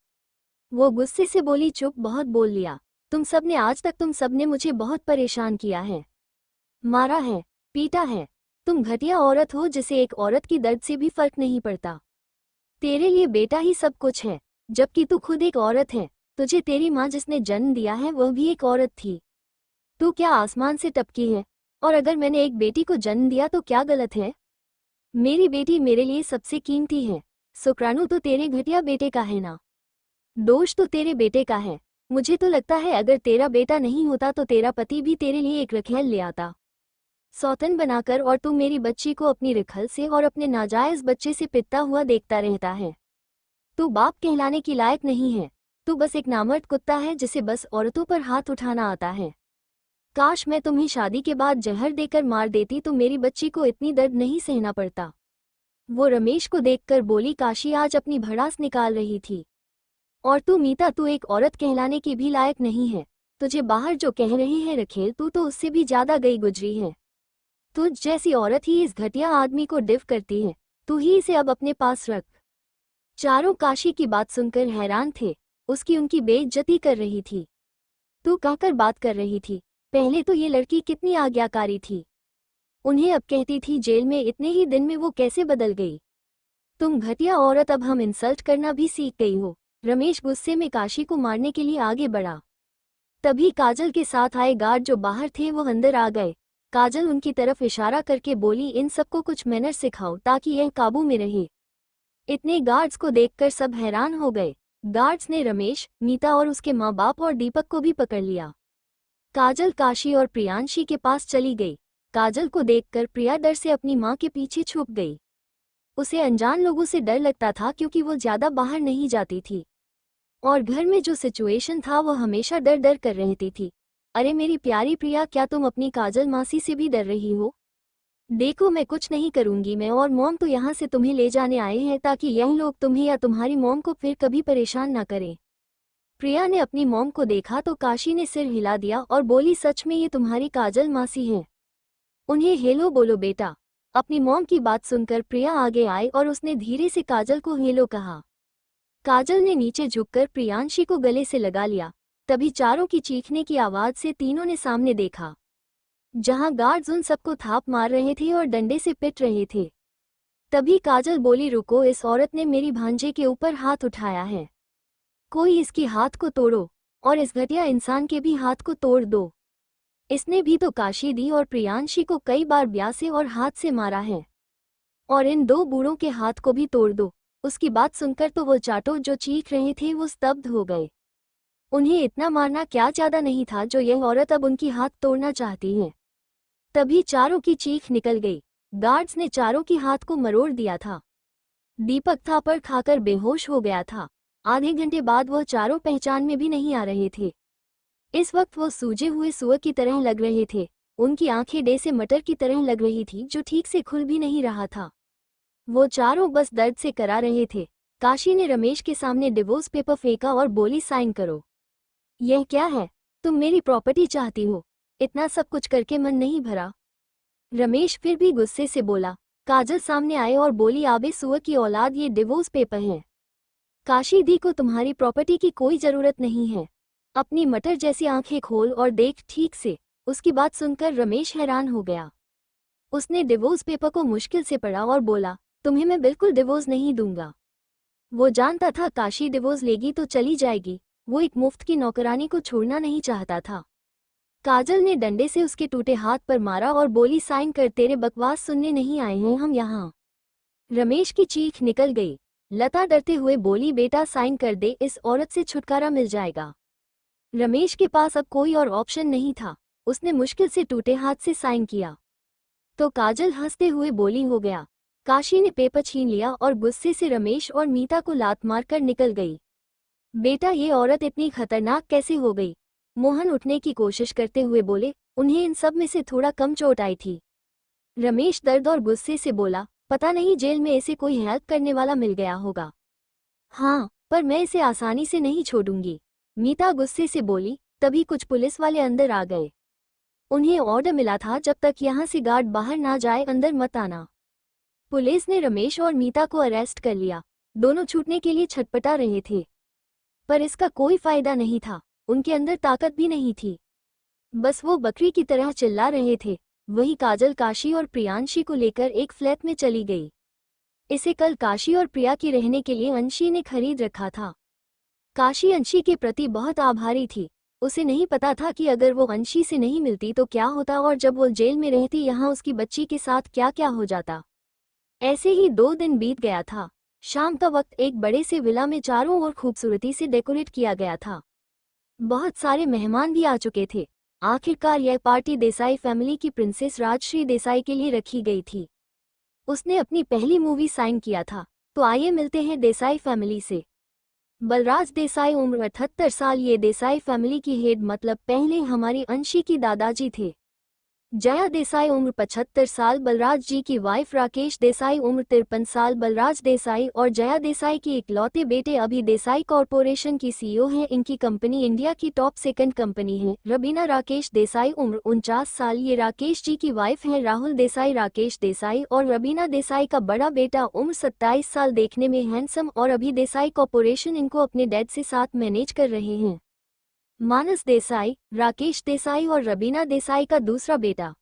S1: वो गुस्से से बोली, चुप, बहुत बोल लिया। तुम सब ने आज तक तुम सब ने मुझे बहुत परेशान किया है, मारा है, पीटा है। तुम घटिया औरत हो जिसे एक औरत की दर्द से भी फर्क नहीं पड़ता। तेरे लिए बेटा ही सब कुछ है, जबकि तू खुद एक औरत है। तुझे तेरी माँ जिसने जन्म दिया है वह भी एक औरत थी। तू क्या आसमान से टपकी है? और अगर मैंने एक बेटी को जन्म दिया तो क्या गलत है? मेरी बेटी मेरे लिए सबसे कीमती है। शुक्राणु तो तेरे घटिया बेटे का है ना। दोष तो तेरे बेटे का है। मुझे तो लगता है अगर तेरा बेटा नहीं होता तो तेरा पति भी तेरे लिए एक रखेल ले आता, सौतन बनाकर, और तू मेरी बच्ची को अपनी रिखल से और अपने नाजायज बच्चे से पिटता हुआ देखता रहता है। तू बाप कहलाने की लायक नहीं है। तू बस एक नामर्द कुत्ता है जिसे बस औरतों पर हाथ उठाना आता है। काश मैं तुम्हें शादी के बाद जहर देकर मार देती तो मेरी बच्ची को इतनी दर्द नहीं सहना पड़ता। वो रमेश को देखकर बोली, काशी आज अपनी भड़ास निकाल रही थी। और तू मीता, तू एक औरत कहलाने की भी लायक नहीं है। तुझे बाहर जो कह रहे हैं रखेल, तू तो उससे भी ज्यादा गई गुजरी है। तुझ जैसी औरत ही इस घटिया आदमी को डिव करती है। तू ही इसे अब अपने पास रख। चारों काशी की बात सुनकर हैरान थे। उसकी उनकी बेइज्जती कर रही थी। तू कहकर बात कर रही थी। पहले तो ये लड़की कितनी आज्ञाकारी थी, उन्हें अब कहती थी जेल में। इतने ही दिन में वो कैसे बदल गई। तुम घटिया औरत, अब हम इंसल्ट करना भी सीख गई हो। रमेश गुस्से में काशी को मारने के लिए आगे बढ़ा। तभी काजल के साथ आए गार्ड जो बाहर थे वो अंदर आ गए। काजल उनकी तरफ इशारा करके बोली, इन सबको कुछ मैनर सिखाओ ताकि यह काबू में रहे। इतने गार्ड्स को देखकर सब हैरान हो गए। गार्ड्स ने रमेश, मीता और उसके माँ बाप और दीपक को भी पकड़ लिया। काजल काशी और प्रियांशी के पास चली गई। काजल को देखकर प्रिया डर से अपनी माँ के पीछे छुप गई। उसे अनजान लोगों से डर लगता था क्योंकि वो ज्यादा बाहर नहीं जाती थी, और घर में जो सिचुएशन था वो हमेशा डर डर कर रहती थी। अरे मेरी प्यारी प्रिया, क्या तुम अपनी काजल मासी से भी डर रही हो? देखो मैं कुछ नहीं करूंगी। मैं और मॉम तो यहाँ से तुम्हें ले जाने आए हैं ताकि यह लोग तुम्हें या तुम्हारी मॉम को फिर कभी परेशान ना करें। प्रिया ने अपनी मॉम को देखा तो काशी ने सिर हिला दिया और बोली, सच में ये तुम्हारी काजल मासी है? उन्हें हेलो बोलो बेटा। अपनी मॉम की बात सुनकर प्रिया आगे आई और उसने धीरे से काजल को हेलो कहा। काजल ने नीचे झुककर प्रियांशी को गले से लगा लिया। तभी चारों की चीखने की आवाज से तीनों ने सामने देखा, जहां गार्ड्स उन सबको थाप मार रहे थे और डंडे से पिट रहे थे। तभी काजल बोली, रुको, इस औरत ने मेरी भांजे के ऊपर हाथ उठाया है। कोई इसकी हाथ को तोड़ो और इस घटिया इंसान के भी हाथ को तोड़ दो। इसने भी तो काशी दी और प्रियांशी को कई बार ब्यासे और हाथ से मारा है। और इन दो बूढ़ों के हाथ को भी तोड़ दो। उसकी बात सुनकर तो वो चाटो जो चीख रहे थे वो स्तब्ध हो गए। उन्हें इतना मारना क्या ज्यादा नहीं था जो यह औरत अब उनकी हाथ तोड़ना चाहती है। तभी चारों की चीख निकल गई। गार्ड्स ने चारों की हाथ को मरोड़ दिया था। दीपक थापड़ खाकर बेहोश हो गया था। आधे घंटे बाद वह चारों पहचान में भी नहीं आ रहे थे। इस वक्त वो सूजे हुए सुअर की तरह लग रहे थे। उनकी आंखें डेसे मटर की तरह लग रही थी जो ठीक से खुल भी नहीं रहा था। वो चारों बस दर्द से करा रहे थे। काशी ने रमेश के सामने डिवोर्स पेपर फेंका और बोली, साइन करो। यह क्या है? तुम मेरी प्रॉपर्टी चाहती हो? इतना सब कुछ करके मन नहीं भरा? रमेश फिर भी गुस्से से बोला। काजल सामने आए और बोली, आबे सुअर की औलाद, ये डिवोर्स पेपर है। काशी दी को तुम्हारी प्रॉपर्टी की कोई जरूरत नहीं है। अपनी मटर जैसी आंखें खोल और देख ठीक से। उसकी बात सुनकर रमेश हैरान हो गया। उसने डिवोर्स पेपर को मुश्किल से पढ़ा और बोला, तुम्हें मैं बिल्कुल डिवोर्स नहीं दूंगा। वो जानता था काशी डिवोर्स लेगी तो चली जाएगी। वो एक मुफ्त की नौकरानी को छोड़ना नहीं चाहता था। काजल ने डंडे से उसके टूटे हाथ पर मारा और बोली, साइन कर, तेरे बकवास सुनने नहीं आए हैं हम यहाँ। रमेश की चीख निकल गई। लता डरते हुए बोली, बेटा साइन कर दे, इस औरत से छुटकारा मिल जाएगा। रमेश के पास अब कोई और ऑप्शन नहीं था। उसने मुश्किल से टूटे हाथ से साइन किया तो काजल हंसते हुए बोली, हो गया। काशी ने पेपर छीन लिया और गुस्से से रमेश और मीता को लात मारकर निकल गई। बेटा ये औरत इतनी खतरनाक कैसे हो गई? मोहन उठने की कोशिश करते हुए बोले। उन्हें इन सब में से थोड़ा कम चोट आई थी। रमेश दर्द और गुस्से से बोला, पता नहीं जेल में इसे कोई हेल्प करने वाला मिल गया होगा। हाँ, पर मैं इसे आसानी से नहीं छोड़ूंगी, मीता गुस्से से बोली। तभी कुछ पुलिस वाले अंदर आ गए। उन्हें ऑर्डर मिला था जब तक यहाँ से गार्ड बाहर ना जाए अंदर मत आना। पुलिस ने रमेश और मीता को अरेस्ट कर लिया। दोनों छूटने के लिए छटपटा रहे थे, पर इसका कोई फायदा नहीं था। उनके अंदर ताकत भी नहीं थी, बस वो बकरी की तरह चिल्ला रहे थे। वही काजल काशी और प्रियांशी को लेकर एक फ्लैट में चली गई। इसे कल काशी और प्रिया की रहने के लिए अंशी ने खरीद रखा था। काशी अंशी के प्रति बहुत आभारी थी। उसे नहीं पता था कि अगर वो अंशी से नहीं मिलती तो क्या होता, और जब वो जेल में रहती यहाँ उसकी बच्ची के साथ क्या क्या हो जाता। ऐसे ही 2 दिन बीत गया था। शाम का वक्त एक बड़े से विला में चारों ओर खूबसूरती से डेकोरेट किया गया था। बहुत सारे मेहमान भी आ चुके थे। आखिरकार यह पार्टी देसाई फैमिली की प्रिंसेस राजश्री देसाई के लिए रखी गई थी। उसने अपनी पहली मूवी साइन किया था। तो आइए मिलते हैं देसाई फैमिली से। बलराज देसाई, उम्र 78 साल। ये देसाई फैमिली की हेड मतलब पहले हमारी अंशी की दादाजी थे। जया देसाई, उम्र 75 साल। बलराज जी की वाइफ राकेश देसाई, उम्र 53 साल। बलराज देसाई और जया देसाई के इकलौते बेटे अभी देसाई कॉरपोरेशन की सीईओ हैं। इनकी कंपनी इंडिया की टॉप सेकंड कंपनी है। रबीना राकेश देसाई, उम्र 49 साल। ये राकेश जी की वाइफ हैं। राहुल देसाई, राकेश देसाई और रबीना देसाई का बड़ा बेटा, उम्र 27 साल। देखने में हैंडसम और अभी देसाई कॉरपोरेशन इनको अपने डैड से साथ मैनेज कर रहे हैं। मानस देसाई, राकेश देसाई और रबीना देसाई का दूसरा बेटा,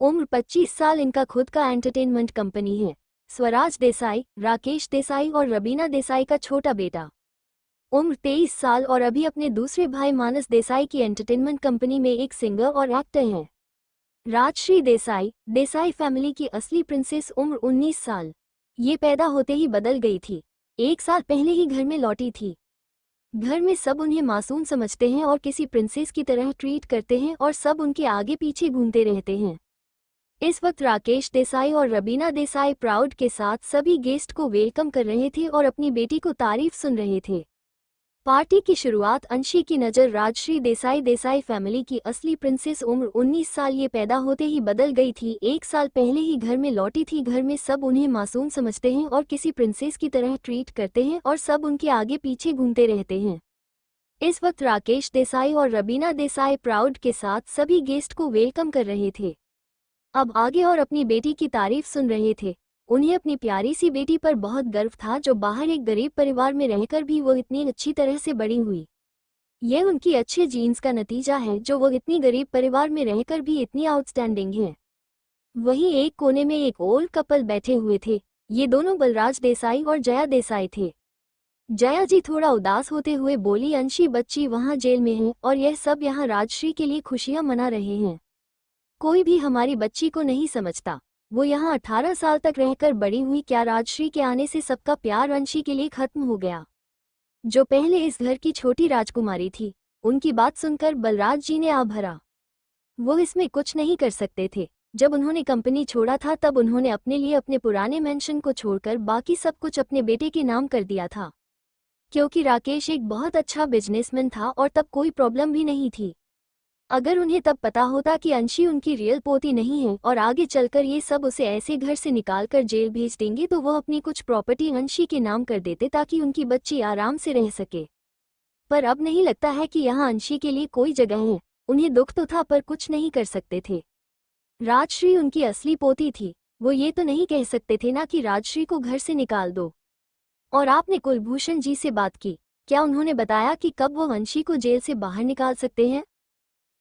S1: उम्र 25 साल। इनका खुद का एंटरटेनमेंट कंपनी है। स्वराज देसाई, राकेश देसाई और रबीना देसाई का छोटा बेटा, उम्र 23 साल और अभी अपने दूसरे भाई मानस देसाई की एंटरटेनमेंट कंपनी में एक सिंगर और एक्टर हैं। राजश्री देसाई, देसाई फैमिली की असली प्रिंसेस, उम्र 19 साल। ये पैदा होते ही बदल गई थी। 1 साल पहले ही घर में लौटी थी। घर में सब उन्हें मासूम समझते हैं और किसी प्रिंसेस की तरह ट्रीट करते हैं और सब उनके आगे पीछे घूमते रहते हैं। इस वक्त राकेश देसाई और रबीना देसाई प्राउड के साथ सभी गेस्ट को वेलकम कर रहे थे और अपनी बेटी को तारीफ सुन रहे थे। पार्टी की शुरुआत अंशी की नज़र राजश्री देसाई, देसाई फैमिली की असली प्रिंसेस, उम्र 19 साल। ये पैदा होते ही बदल गई थी। 1 साल पहले ही घर में लौटी थी। घर में सब उन्हें मासूम समझते हैं और किसी प्रिंसेस की तरह ट्रीट करते हैं और सब उनके आगे पीछे घूमते रहते हैं। इस वक्त राकेश देसाई और रबीना देसाई प्राउड के साथ सभी गेस्ट को वेलकम कर रहे थे। अब आगे और अपनी बेटी की तारीफ सुन रहे थे। उन्हें अपनी प्यारी सी बेटी पर बहुत गर्व था, जो बाहर एक गरीब परिवार में रहकर भी वो इतनी अच्छी तरह से बड़ी हुई। यह उनकी अच्छे जीन्स का नतीजा है, जो वो इतनी गरीब परिवार में रहकर भी इतनी आउटस्टैंडिंग है। वहीं एक कोने में एक ओल्ड कपल बैठे हुए थे। ये दोनों बलराज देसाई और जया देसाई थे। जया जी थोड़ा उदास होते हुए बोली, अंशी बच्ची वहाँ जेल में है और यह सब यहाँ राजश्री के लिए खुशियाँ मना रहे हैं। कोई भी हमारी बच्ची को नहीं समझता। वो यहाँ 18 साल तक रहकर बड़ी हुई। क्या राजश्री के आने से सबका प्यार अंशी के लिए खत्म हो गया? जो पहले इस घर की छोटी राजकुमारी थी, उनकी बात सुनकर बलराज जी ने आ भरा। वो इसमें कुछ नहीं कर सकते थे। जब उन्होंने कंपनी छोड़ा था तब उन्होंने अपने लिए अपने पुराने मेंशन को छोड़कर बाकी सब कुछ अपने बेटे के नाम कर दिया था, क्योंकि राकेश एक बहुत अच्छा बिजनेसमैन था और तब कोई प्रॉब्लम भी नहीं थी। अगर उन्हें तब पता होता कि अंशी उनकी रियल पोती नहीं है और आगे चलकर ये सब उसे ऐसे घर से निकालकर जेल भेज देंगे, तो वो अपनी कुछ प्रॉपर्टी अंशी के नाम कर देते ताकि उनकी बच्ची आराम से रह सके। पर अब नहीं लगता है कि यहाँ अंशी के लिए कोई जगह है। उन्हें दुख तो था पर कुछ नहीं कर सकते थे। राजश्री उनकी असली पोती थी। वो ये तो नहीं कह सकते थे ना कि राजश्री को घर से निकाल दो। और आपने कुलभूषण जी से बात की? क्या उन्होंने बताया कि कब वो अंशी को जेल से बाहर निकाल सकते हैं?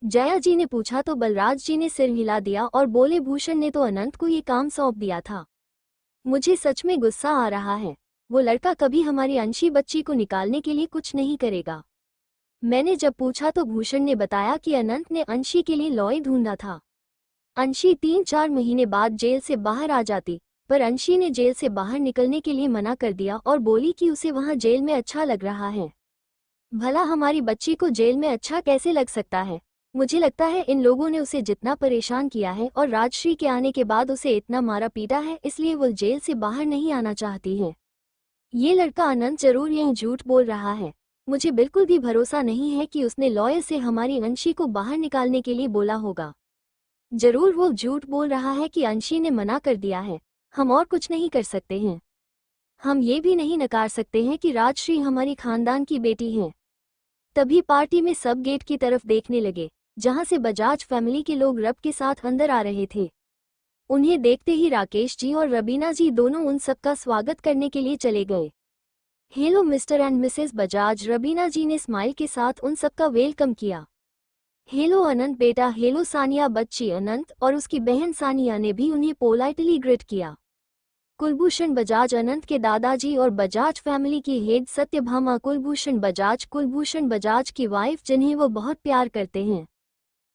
S1: जया जी ने पूछा तो बलराज जी ने सिर हिला दिया और बोले, भूषण ने तो अनंत को ये काम सौंप दिया था। मुझे सच में गुस्सा आ रहा है। वो लड़का कभी हमारी अंशी बच्ची को निकालने के लिए कुछ नहीं करेगा। मैंने जब पूछा तो भूषण ने बताया कि अनंत ने अंशी के लिए लॉयर ढूंढा था। अंशी 3-4 महीने बाद जेल से बाहर आ जाती, पर अंशी ने जेल से बाहर निकलने के लिए मना कर दिया और बोली कि उसे वहां जेल में अच्छा लग रहा है। भला हमारी बच्ची को जेल में अच्छा कैसे लग सकता है? मुझे लगता है इन लोगों ने उसे जितना परेशान किया है और राजश्री के आने के बाद उसे इतना मारा पीटा है, इसलिए वो जेल से बाहर नहीं आना चाहती है। ये लड़का अनंत जरूर यही झूठ बोल रहा है। मुझे बिल्कुल भी भरोसा नहीं है कि उसने लॉयर से हमारी अंशी को बाहर निकालने के लिए बोला होगा। जरूर वो झूठ बोल रहा है कि अंशी ने मना कर दिया है। हम और कुछ नहीं कर सकते हैं। हम ये भी नहीं नकार सकते हैं कि राजश्री हमारी खानदान की बेटी है। तभी पार्टी में सब गेट की तरफ देखने लगे, जहां से बजाज फैमिली के लोग रब के साथ अंदर आ रहे थे। उन्हें देखते ही राकेश जी और रबीना जी दोनों उन सबका स्वागत करने के लिए चले गए। Hello mister and missus Bajaj, Raveena ji ने स्माइल के साथ उन सबका वेलकम किया। हेलो अनंत बेटा, हेलो सानिया बच्ची। अनंत और उसकी बहन सानिया ने भी उन्हें पोलाइटली ग्रीट किया। कुलभूषण बजाज अनंत के दादाजी और बजाज फैमिली की हेड सत्यभामा कुलभूषण बजाज की वाइफ, जिन्हें वो बहुत प्यार करते हैं।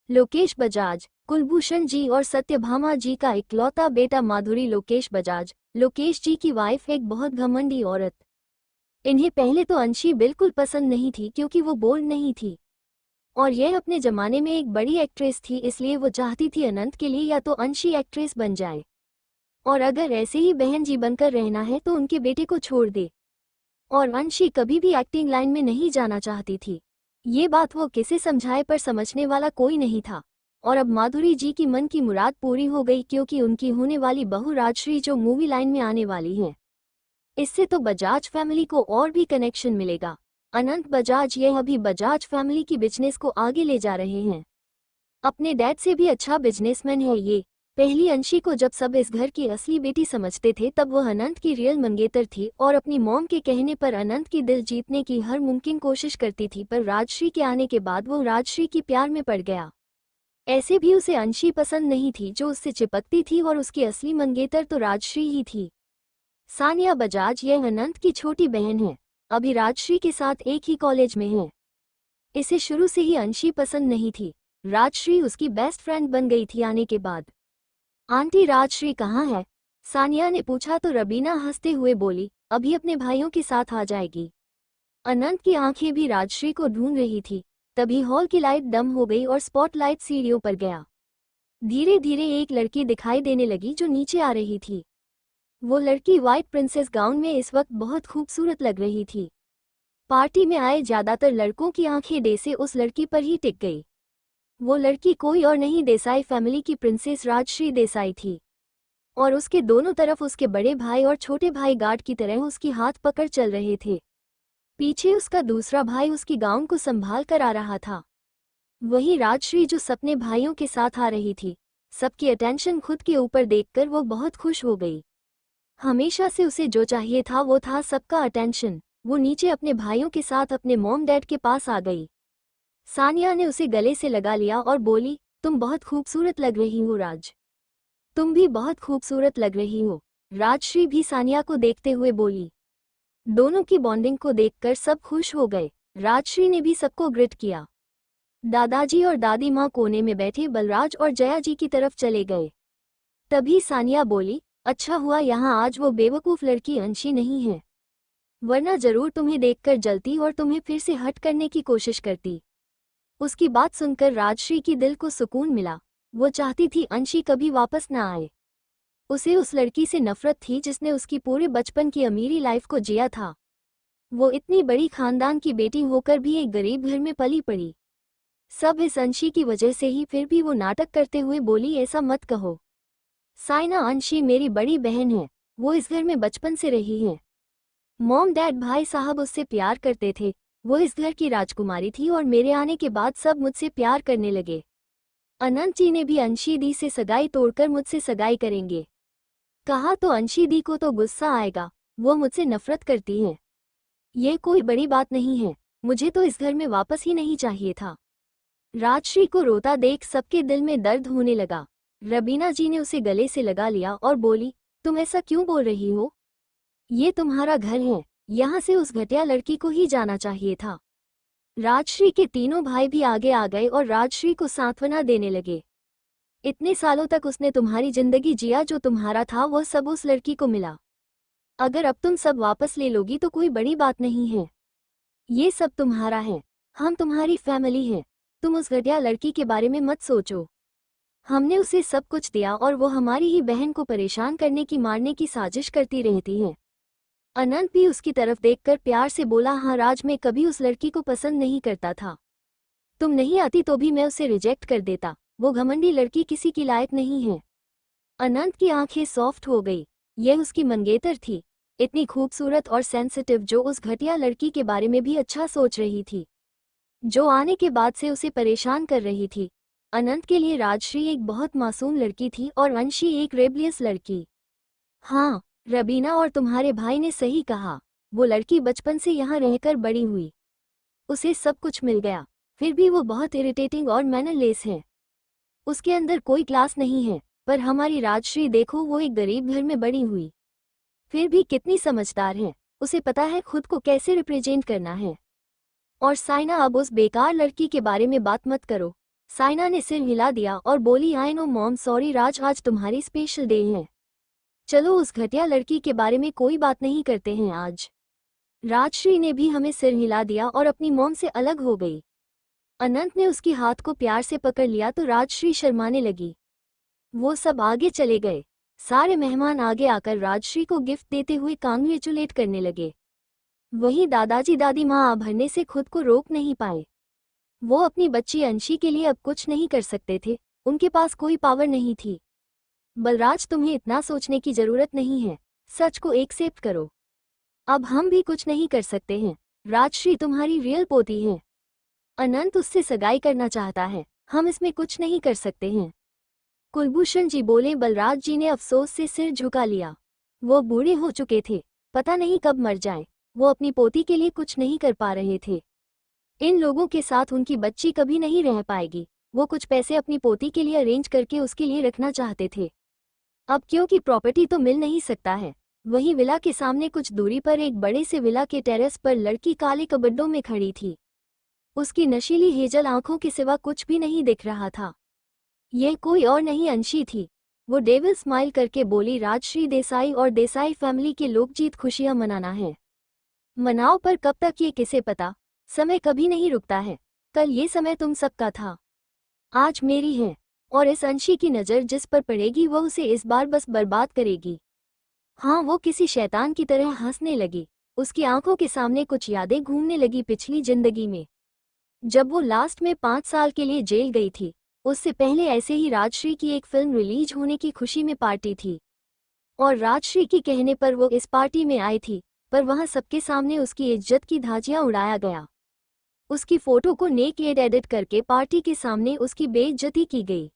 S1: लोकेश बजाज, कुलभूषण जी और सत्यभामा जी का इकलौता बेटा माधुरी लोकेश बजाज। लोकेश जी की वाइफ एक बहुत घमंडी औरत। इन्हें पहले तो अंशी बिल्कुल पसंद नहीं थी क्योंकि वो बोल्ड नहीं थी और यह अपने जमाने में एक बड़ी एक्ट्रेस थी, इसलिए वो चाहती थी अनंत के लिए या तो अंशी एक्ट्रेस बन जाए और अगर ऐसे ही बहन जी बनकर रहना है तो उनके बेटे को छोड़ दे। और अंशी कभी भी एक्टिंग लाइन में नहीं जाना चाहती थी। ये बात वो किसे समझाए पर समझने वाला कोई नहीं था। और अब माधुरी जी की मन की मुराद पूरी हो गई क्योंकि उनकी होने वाली बहू राजश्री जो मूवी लाइन में आने वाली है, इससे तो बजाज फैमिली को और भी कनेक्शन मिलेगा। अनंत बजाज यह अभी बजाज फैमिली की बिजनेस को आगे ले जा रहे हैं। अपने डैड से भी अच्छा बिजनेसमैन है ये। पहली अंशी को जब सब इस घर की असली बेटी समझते थे तब वह अनंत की रियल मंगेतर थी और अपनी मॉम के कहने पर अनंत की दिल जीतने की हर मुमकिन कोशिश करती थी, पर राजश्री के आने के बाद वो राजश्री की प्यार में पड़ गया। ऐसे भी उसे अंशी पसंद नहीं थी जो उससे चिपकती थी और उसकी असली मंगेतर तो राजश्री ही थी। सानिया बजाज यह अनंत की छोटी बहन है, अभी राजश्री के साथ एक ही कॉलेज में है। इसे शुरू से ही अंशी पसंद नहीं थी। राजश्री उसकी बेस्ट फ्रेंड बन गई थी आने के बाद। आंटी राजश्री कहाँ है? सानिया ने पूछा तो रबीना हंसते हुए बोली, अभी अपने भाइयों के साथ आ जाएगी। अनंत की आंखें भी राजश्री को ढूंढ रही थी। तभी हॉल की लाइट डम हो गई और स्पॉटलाइट सीढ़ियों पर गया। धीरे धीरे एक लड़की दिखाई देने लगी जो नीचे आ रही थी। वो लड़की व्हाइट प्रिंसेस गाउन में इस वक्त बहुत खूबसूरत लग रही थी। पार्टी में आए ज्यादातर लड़कों की आंखें डे से उस लड़की पर ही टिक गई। वो लड़की कोई और नहीं, देसाई फैमिली की प्रिंसेस राजश्री देसाई थी और उसके दोनों तरफ उसके बड़े भाई और छोटे भाई गार्ड की तरह उसकी हाथ पकड़ चल रहे थे। पीछे उसका दूसरा भाई उसकी गाउन को संभाल कर आ रहा था। वही राजश्री जो सपने भाइयों के साथ आ रही थी। सबकी अटेंशन खुद के ऊपर देखकर वो बहुत खुश हो गई। हमेशा से उसे जो चाहिए था वो था सबका अटेंशन। वो नीचे अपने भाइयों के साथ अपने मॉम डैड के पास आ गई। सानिया ने उसे गले से लगा लिया और बोली, तुम बहुत खूबसूरत लग रही हो राज। तुम भी बहुत खूबसूरत लग रही हो। राजश्री भी सानिया को देखते हुए बोली। दोनों की बॉन्डिंग को देखकर सब खुश हो गए। राजश्री ने भी सबको ग्रिट किया। दादाजी और दादी माँ कोने में बैठे बलराज और जया जी की तरफ चले गए। तभी सानिया बोली, अच्छा हुआ यहाँ आज वो बेवकूफ लड़की अंशी नहीं है, वरना जरूर तुम्हें देखकर जलती और तुम्हें फिर से हट करने की कोशिश करती। उसकी बात सुनकर राजश्री की दिल को सुकून मिला। वो चाहती थी अंशी कभी वापस न आए। उसे उस लड़की से नफरत थी जिसने उसकी पूरे बचपन की अमीरी लाइफ को जिया था। वो इतनी बड़ी खानदान की बेटी होकर भी एक गरीब घर में पली पड़ी। सब इस अंशी की वजह से ही। फिर भी वो नाटक करते हुए बोली, ऐसा मत कहो साइना, अंशी मेरी बड़ी बहन है, वो इस घर में बचपन से रही है। मॉम डैड भाई साहब उससे प्यार करते थे। वो इस घर की राजकुमारी थी और मेरे आने के बाद सब मुझसे प्यार करने लगे। अनंत जी ने भी अंशी दी से सगाई तोड़कर मुझसे सगाई करेंगे कहा तो अंशी दी को तो गुस्सा आएगा। वो मुझसे नफरत करती है। ये कोई बड़ी बात नहीं है, मुझे तो इस घर में वापस ही नहीं चाहिए था। राजश्री को रोता देख सबके दिल में दर्द होने लगा। रबीना जी ने उसे गले से लगा लिया और बोली, तुम ऐसा क्यों बोल रही हो? ये तुम्हारा घर है, यहाँ से उस घटिया लड़की को ही जाना चाहिए था। राजश्री के तीनों भाई भी आगे आ गए और राजश्री को सांत्वना देने लगे। इतने सालों तक उसने तुम्हारी जिंदगी जिया, जो तुम्हारा था वो सब उस लड़की को मिला। अगर अब तुम सब वापस ले लोगी तो कोई बड़ी बात नहीं है। ये सब तुम्हारा है, हम तुम्हारी फैमिली हैं। तुम उस घटिया लड़की के बारे में मत सोचो। हमने उसे सब कुछ दिया और वो हमारी ही बहन को परेशान करने की, मारने की साजिश करती रहती है। अनंत भी उसकी तरफ देखकर प्यार से बोला, हाँ राज, मैं कभी उस लड़की को पसंद नहीं करता था। तुम नहीं आती तो भी मैं उसे रिजेक्ट कर देता। वो घमंडी लड़की किसी की लायक नहीं है। अनंत की आंखें सॉफ्ट हो गई। यह उसकी मंगेतर थी, इतनी खूबसूरत और सेंसिटिव, जो उस घटिया लड़की के बारे में भी अच्छा सोच रही थी, जो आने के बाद से उसे परेशान कर रही थी। अनंत के लिए राजश्री एक बहुत मासूम लड़की थी और अंशी एक रेबलियस लड़की। हाँ, रबीना और तुम्हारे भाई ने सही कहा। वो लड़की बचपन से यहाँ रहकर बड़ी हुई, उसे सब कुछ मिल गया, फिर भी वो बहुत इरिटेटिंग और मैनरलेस है। उसके अंदर कोई क्लास नहीं है। पर हमारी राजश्री देखो, वो एक गरीब घर में बड़ी हुई, फिर भी कितनी समझदार है। उसे पता है खुद को कैसे रिप्रेजेंट करना है। और साइना, अब उस बेकार लड़की के बारे में बात मत करो। साइना ने सिर हिला दिया और बोली, आई नो मॉम, सॉरी राज, आज तुम्हारी स्पेशल डे है। चलो उस घटिया लड़की के बारे में कोई बात नहीं करते हैं आज। राजश्री ने भी हमें सिर हिला दिया और अपनी मॉम से अलग हो गई। अनंत ने उसकी हाथ को प्यार से पकड़ लिया तो राजश्री शर्माने लगी। वो सब आगे चले गए। सारे मेहमान आगे आकर राजश्री को गिफ्ट देते हुए कांग्रेचुलेट करने लगे। वहीं दादाजी दादी माँ भरने से खुद को रोक नहीं पाए। वो अपनी बच्ची अंशी के लिए अब कुछ नहीं कर सकते थे, उनके पास कोई पावर नहीं थी। बलराज, तुम्हें इतना सोचने की जरूरत नहीं है, सच को एक्सेप्ट करो। अब हम भी कुछ नहीं कर सकते हैं। राजश्री तुम्हारी रियल पोती है। अनंत उससे सगाई करना चाहता है, हम इसमें कुछ नहीं कर सकते हैं। कुलभूषण जी बोले। बलराज जी ने अफसोस से सिर झुका लिया। वो बूढ़े हो चुके थे, पता नहीं कब मर जाएं। वो अपनी पोती के लिए कुछ नहीं कर पा रहे थे। इन लोगों के साथ उनकी बच्ची कभी नहीं रह पाएगी। वो कुछ पैसे अपनी पोती के लिए अरेंज करके उसके लिए रखना चाहते थे। अब क्योंकि प्रॉपर्टी तो मिल नहीं सकता है। वहीं विला के सामने कुछ दूरी पर एक बड़े से विला के टेरेस पर लड़की काले कपड़ों में खड़ी थी। उसकी नशीली हेजल आंखों के सिवा कुछ भी नहीं दिख रहा था। यह कोई और नहीं, अंशी थी। वो डेविल स्माइल करके बोली, राजश्री देसाई और देसाई फैमिली के लोग जीत खुशियां मनाना है। मनाओ, पर कब तक ये किसे पता। समय कभी नहीं रुकता है। कल ये समय तुम सबका था, आज मेरी है। और इस अंशी की नज़र जिस पर पड़ेगी वह उसे इस बार बस बर्बाद करेगी। हाँ, वो किसी शैतान की तरह हंसने लगी। उसकी आंखों के सामने कुछ यादें घूमने लगी पिछली जिंदगी में, जब वो लास्ट में 5 साल के लिए जेल गई थी। उससे पहले ऐसे ही राजश्री की एक फिल्म रिलीज होने की खुशी में पार्टी थी और राजश्री के कहने पर वो इस पार्टी में आई थी, पर वहां सबके सामने उसकी इज्जत की धाजियां उड़ाया गया। उसकी फोटो को नेकेड एडिट करके पार्टी के सामने उसकी बेइज्जती की गई,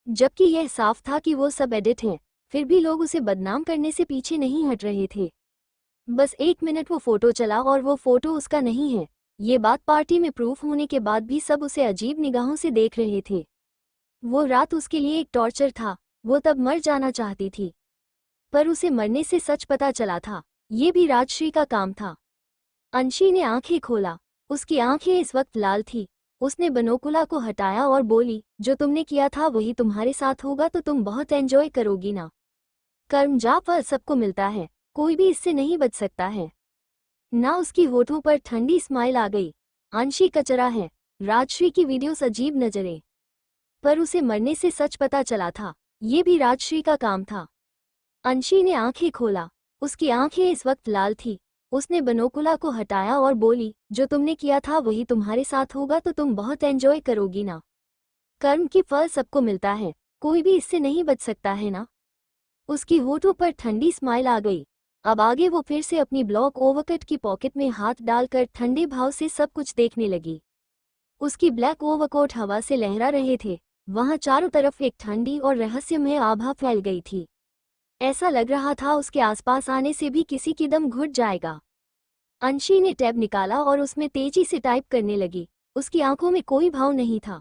S1: जबकि यह साफ था कि वो सब एडिट हैं। फिर भी लोग उसे बदनाम करने से पीछे नहीं हट रहे थे। बस 1 मिनट वो फोटो चला और वो फोटो उसका नहीं है। ये बात पार्टी में प्रूफ होने के बाद भी सब उसे अजीब निगाहों से देख रहे थे। वो रात उसके लिए एक टॉर्चर था। वो तब मर जाना चाहती थी, पर उसे मरने से सच पता चला था। ये भी राजश्री का काम था। अंशी ने आंखें खोला। उसकी आंखें इस वक्त लाल थी। उसने बनोकुला को हटाया और बोली, जो तुमने किया था वही तुम्हारे साथ होगा तो तुम बहुत एंजॉय करोगी ना। कर्म जा फल सबको मिलता है, कोई भी इससे नहीं बच सकता है ना। उसकी होठों पर ठंडी स्माइल आ गई। अंशी कचरा है। राजश्री की वीडियोस अजीब नजरें, पर उसे मरने से सच पता चला था। ये भी राजश्री का काम था। अंशी ने आंखें खोला। उसकी आंखें इस वक्त लाल थी। उसने बनोकुला को हटाया और बोली, जो तुमने किया था वही तुम्हारे साथ होगा तो तुम बहुत एंजॉय करोगी ना। कर्म की फल सबको मिलता है, कोई भी इससे नहीं बच सकता है ना। उसकी होठों पर ठंडी स्माइल आ गई। अब आगे वो फिर से अपनी ब्लॉक ओवरकोट की पॉकेट में हाथ डालकर ठंडे भाव से सब कुछ देखने लगी। उसकी ब्लैक ओवरकोट हवा से लहरा रहे थे। वहां चारों तरफ एक ठंडी और रहस्यमय आभा फैल गई थी। ऐसा लग रहा था उसके आसपास आने से भी किसी की दम घुट जाएगा। अंशी ने टैब निकाला और उसमें तेजी से टाइप करने लगी। उसकी आंखों में कोई भाव नहीं था,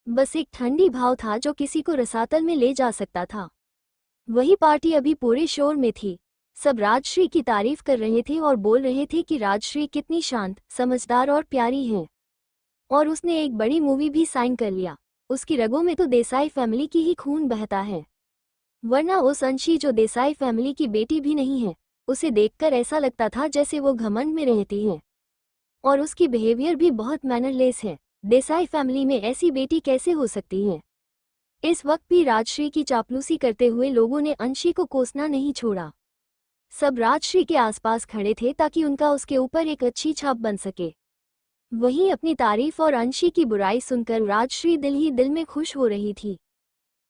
S1: बस एक ठंडी भाव था जो किसी को रसातल में ले जा सकता था। वही पार्टी अभी पूरे शोर में थी। सब राजश्री की तारीफ कर रहे थे और बोल रहे थे कि राजश्री कितनी शांत, समझदार और प्यारी है। और उसने एक बड़ी मूवी भी साइन कर लिया। उसकी रगों में तो देसाई फैमिली की ही खून बहता है, वरना उस अंशी जो देसाई फैमिली की बेटी भी नहीं है, उसे देखकर ऐसा लगता था जैसे वो घमंड में रहती है। और उसकी बिहेवियर भी बहुत मैनरलेस है। देसाई फैमिली में ऐसी बेटी कैसे हो सकती है। इस वक्त भी राजश्री की चापलूसी करते हुए लोगों ने अंशी को कोसना नहीं छोड़ा। सब राजश्री के आसपास खड़े थे ताकि उनका उसके ऊपर एक अच्छी छाप बन सके। वहीं अपनी तारीफ और अंशी की बुराई सुनकर राजश्री दिल ही दिल में खुश हो रही थी।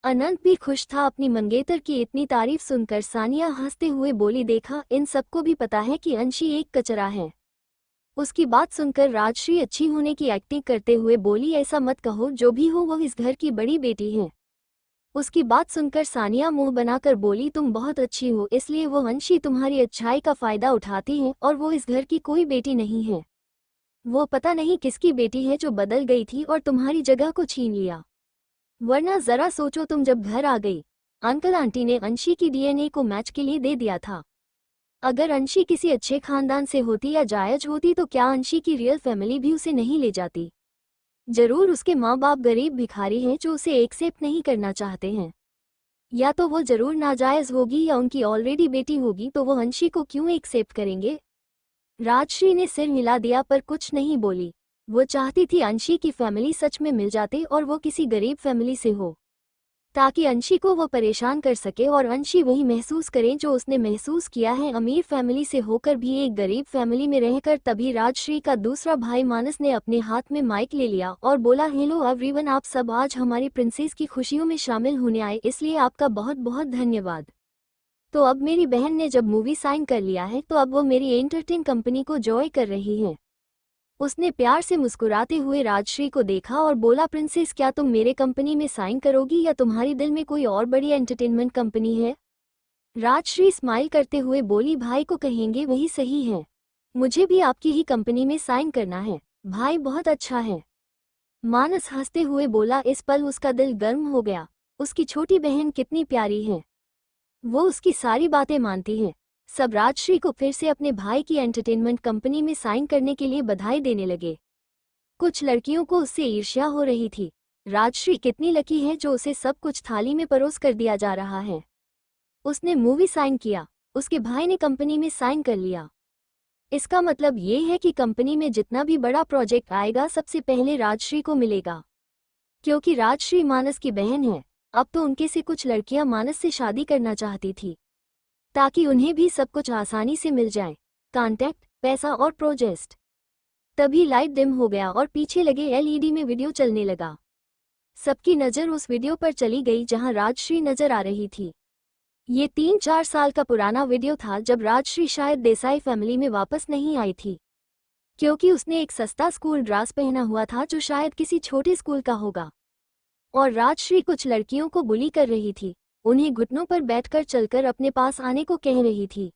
S1: अनंत भी खुश था अपनी मंगेतर की इतनी तारीफ सुनकर। सानिया हंसते हुए बोली, देखा, इन सबको भी पता है कि अंशी एक कचरा है। उसकी बात सुनकर राजश्री अच्छी होने की एक्टिंग करते हुए बोली, ऐसा मत कहो, जो भी हो वो इस घर की बड़ी बेटी है। उसकी बात सुनकर सानिया मुंह बनाकर बोली, तुम बहुत अच्छी हो, इसलिए वो अंशी तुम्हारी अच्छाई का फायदा उठाती है और वो इस घर की कोई बेटी नहीं है। वो पता नहीं किसकी बेटी है जो बदल गई थी और तुम्हारी जगह को छीन लिया। वरना जरा सोचो, तुम जब घर आ गई, अंकल आंटी ने अंशी की डीएनए को मैच के लिए दे दिया था। अगर अंशी किसी अच्छे खानदान से होती या जायज होती तो क्या अंशी की रियल फैमिली भी उसे नहीं ले जाती। जरूर उसके माँ बाप गरीब भिखारी हैं जो उसे एक्सेप्ट नहीं करना चाहते हैं, या तो वो जरूर नाजायज होगी या उनकी ऑलरेडी बेटी होगी, तो वो अंशी को क्यों एक्सेप्ट करेंगे। राजश्री ने सिर हिला दिया पर कुछ नहीं बोली। वो चाहती थी अंशी की फैमिली सच में मिल जाते और वो किसी गरीब फैमिली से हो, ताकि अंशी को वो परेशान कर सके और अंशी वही महसूस करे जो उसने महसूस किया है अमीर फैमिली से होकर भी एक गरीब फैमिली में रहकर। तभी राजश्री का दूसरा भाई मानस ने अपने हाथ में माइक ले लिया और बोला, हेलो एवरीवन, आप सब आज हमारी प्रिंसेस की खुशियों में शामिल होने आए, इसलिए आपका बहुत बहुत धन्यवाद। तो अब मेरी बहन ने जब मूवी साइन कर लिया है तो अब वो मेरी एंटरटेन कंपनी को जॉय कर रही है। उसने प्यार से मुस्कुराते हुए राजश्री को देखा और बोला, प्रिंसेस क्या तुम मेरे कंपनी में साइन करोगी या तुम्हारी दिल में कोई और बड़ी एंटरटेनमेंट कंपनी है। राजश्री स्माइल करते हुए बोली, भाई को कहेंगे वही सही है, मुझे भी आपकी ही कंपनी में साइन करना है, भाई बहुत अच्छा है। मानस हंसते हुए बोला। इस पल उसका दिल गर्म हो गया। उसकी छोटी बहन कितनी प्यारी है, वो उसकी सारी बातें मानती है। सब राजश्री को फिर से अपने भाई की एंटरटेनमेंट कंपनी में साइन करने के लिए बधाई देने लगे। कुछ लड़कियों को उससे ईर्ष्या हो रही थी। राजश्री कितनी लकी है जो उसे सब कुछ थाली में परोस कर दिया जा रहा है। उसने मूवी साइन किया, उसके भाई ने कंपनी में साइन कर लिया। इसका मतलब ये है कि कंपनी में जितना भी बड़ा प्रोजेक्ट आएगा सबसे पहले राजश्री को मिलेगा, क्योंकि राजश्री मानस की बहन है। अब तो उनके से कुछ लड़कियां मानस से शादी करना चाहती थी, ताकि उन्हें भी सब कुछ आसानी से मिल जाए, कॉन्टैक्ट, पैसा और प्रोजेक्ट। तभी लाइट डिम हो गया और पीछे लगे एलईडी में वीडियो चलने लगा। सबकी नज़र उस वीडियो पर चली गई जहां राजश्री नजर आ रही थी। ये 3-4 साल का पुराना वीडियो था जब राजश्री शायद देसाई फैमिली में वापस नहीं आई थी, क्योंकि उसने एक सस्ता स्कूल ड्रेस पहना हुआ था जो शायद किसी छोटे स्कूल का होगा। और राजश्री कुछ लड़कियों को बुली कर रही थी, उन्हें घुटनों पर बैठकर चलकर अपने पास आने को कह रही थी।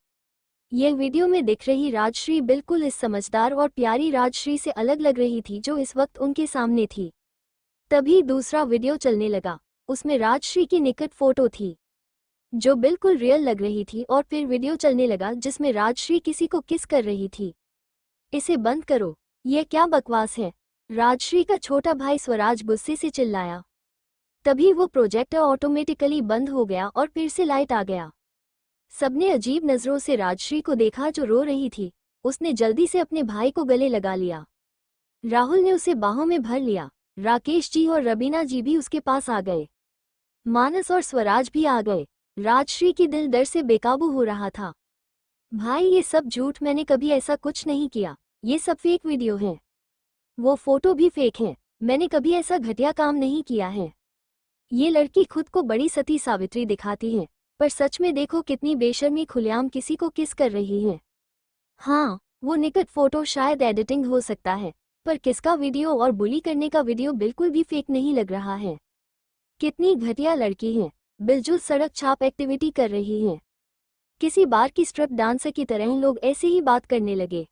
S1: यह वीडियो में दिख रही राजश्री बिल्कुल इस समझदार और प्यारी राजश्री से अलग लग रही थी जो इस वक्त उनके सामने थी। तभी दूसरा वीडियो चलने लगा। उसमें राजश्री की निकट फोटो थी जो बिल्कुल रियल लग रही थी, और फिर वीडियो चलने लगा जिसमें राजश्री किसी को किस कर रही थी। इसे बंद करो, यह क्या बकवास है, राजश्री का छोटा भाई स्वराज गुस्से से चिल्लाया। तभी वो प्रोजेक्टर ऑटोमेटिकली बंद हो गया और फिर से लाइट आ गया। सबने अजीब नजरों से राजश्री को देखा जो रो रही थी। उसने जल्दी से अपने भाई को गले लगा लिया। राहुल ने उसे बाहों में भर लिया। राकेश जी और रबीना जी भी उसके पास आ गए। मानस और स्वराज भी आ गए। राजश्री की दिल डर से बेकाबू हो रहा था। भाई ये सब झूठ, मैंने कभी ऐसा कुछ नहीं किया, ये सब फेक वीडियो है, वो फोटो भी फेक है, मैंने कभी ऐसा घटिया काम नहीं किया है। ये लड़की खुद को बड़ी सती सावित्री दिखाती है, पर सच में देखो कितनी बेशर्मी खुलेआम किसी को किस कर रही है। हाँ, वो निकट फोटो शायद एडिटिंग हो सकता है, पर किसका वीडियो और बुली करने का वीडियो बिल्कुल भी फेक नहीं लग रहा है। कितनी घटिया लड़की है, बिल्कुल सड़क छाप एक्टिविटी कर रही है। किसी बार की स्ट्रिप डांसर की तरह लोग ऐसे ही बात करने लगे।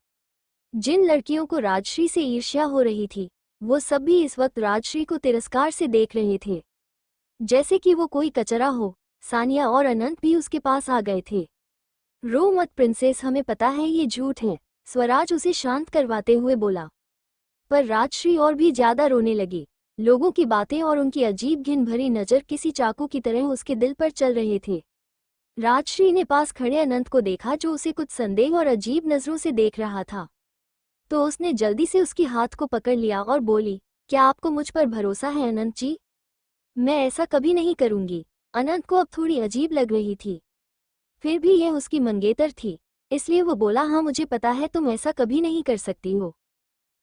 S1: जिन लड़कियों को राजश्री से ईर्ष्या हो रही थी, वो सब भी इस वक्त राजश्री को तिरस्कार से देख रहे थे, जैसे कि वो कोई कचरा हो। सानिया और अनंत भी उसके पास आ गए थे। रो मत प्रिंसेस, हमें पता है ये झूठ है, स्वराज उसे शांत करवाते हुए बोला। पर राजश्री और भी ज्यादा रोने लगी। लोगों की बातें और उनकी अजीब घिन भरी नज़र किसी चाकू की तरह उसके दिल पर चल रहे थे। राजश्री ने पास खड़े अनंत को देखा जो उसे कुछ संदेह और अजीब नजरों से देख रहा था, तो उसने जल्दी से उसके हाथ को पकड़ लिया और बोली, क्या आपको मुझ पर भरोसा है अनंत जी? मैं ऐसा कभी नहीं करूंगी। अनंत को अब थोड़ी अजीब लग रही थी, फिर भी यह उसकी मंगेतर थी, इसलिए वो बोला, हाँ मुझे पता है तुम ऐसा कभी नहीं कर सकती हो।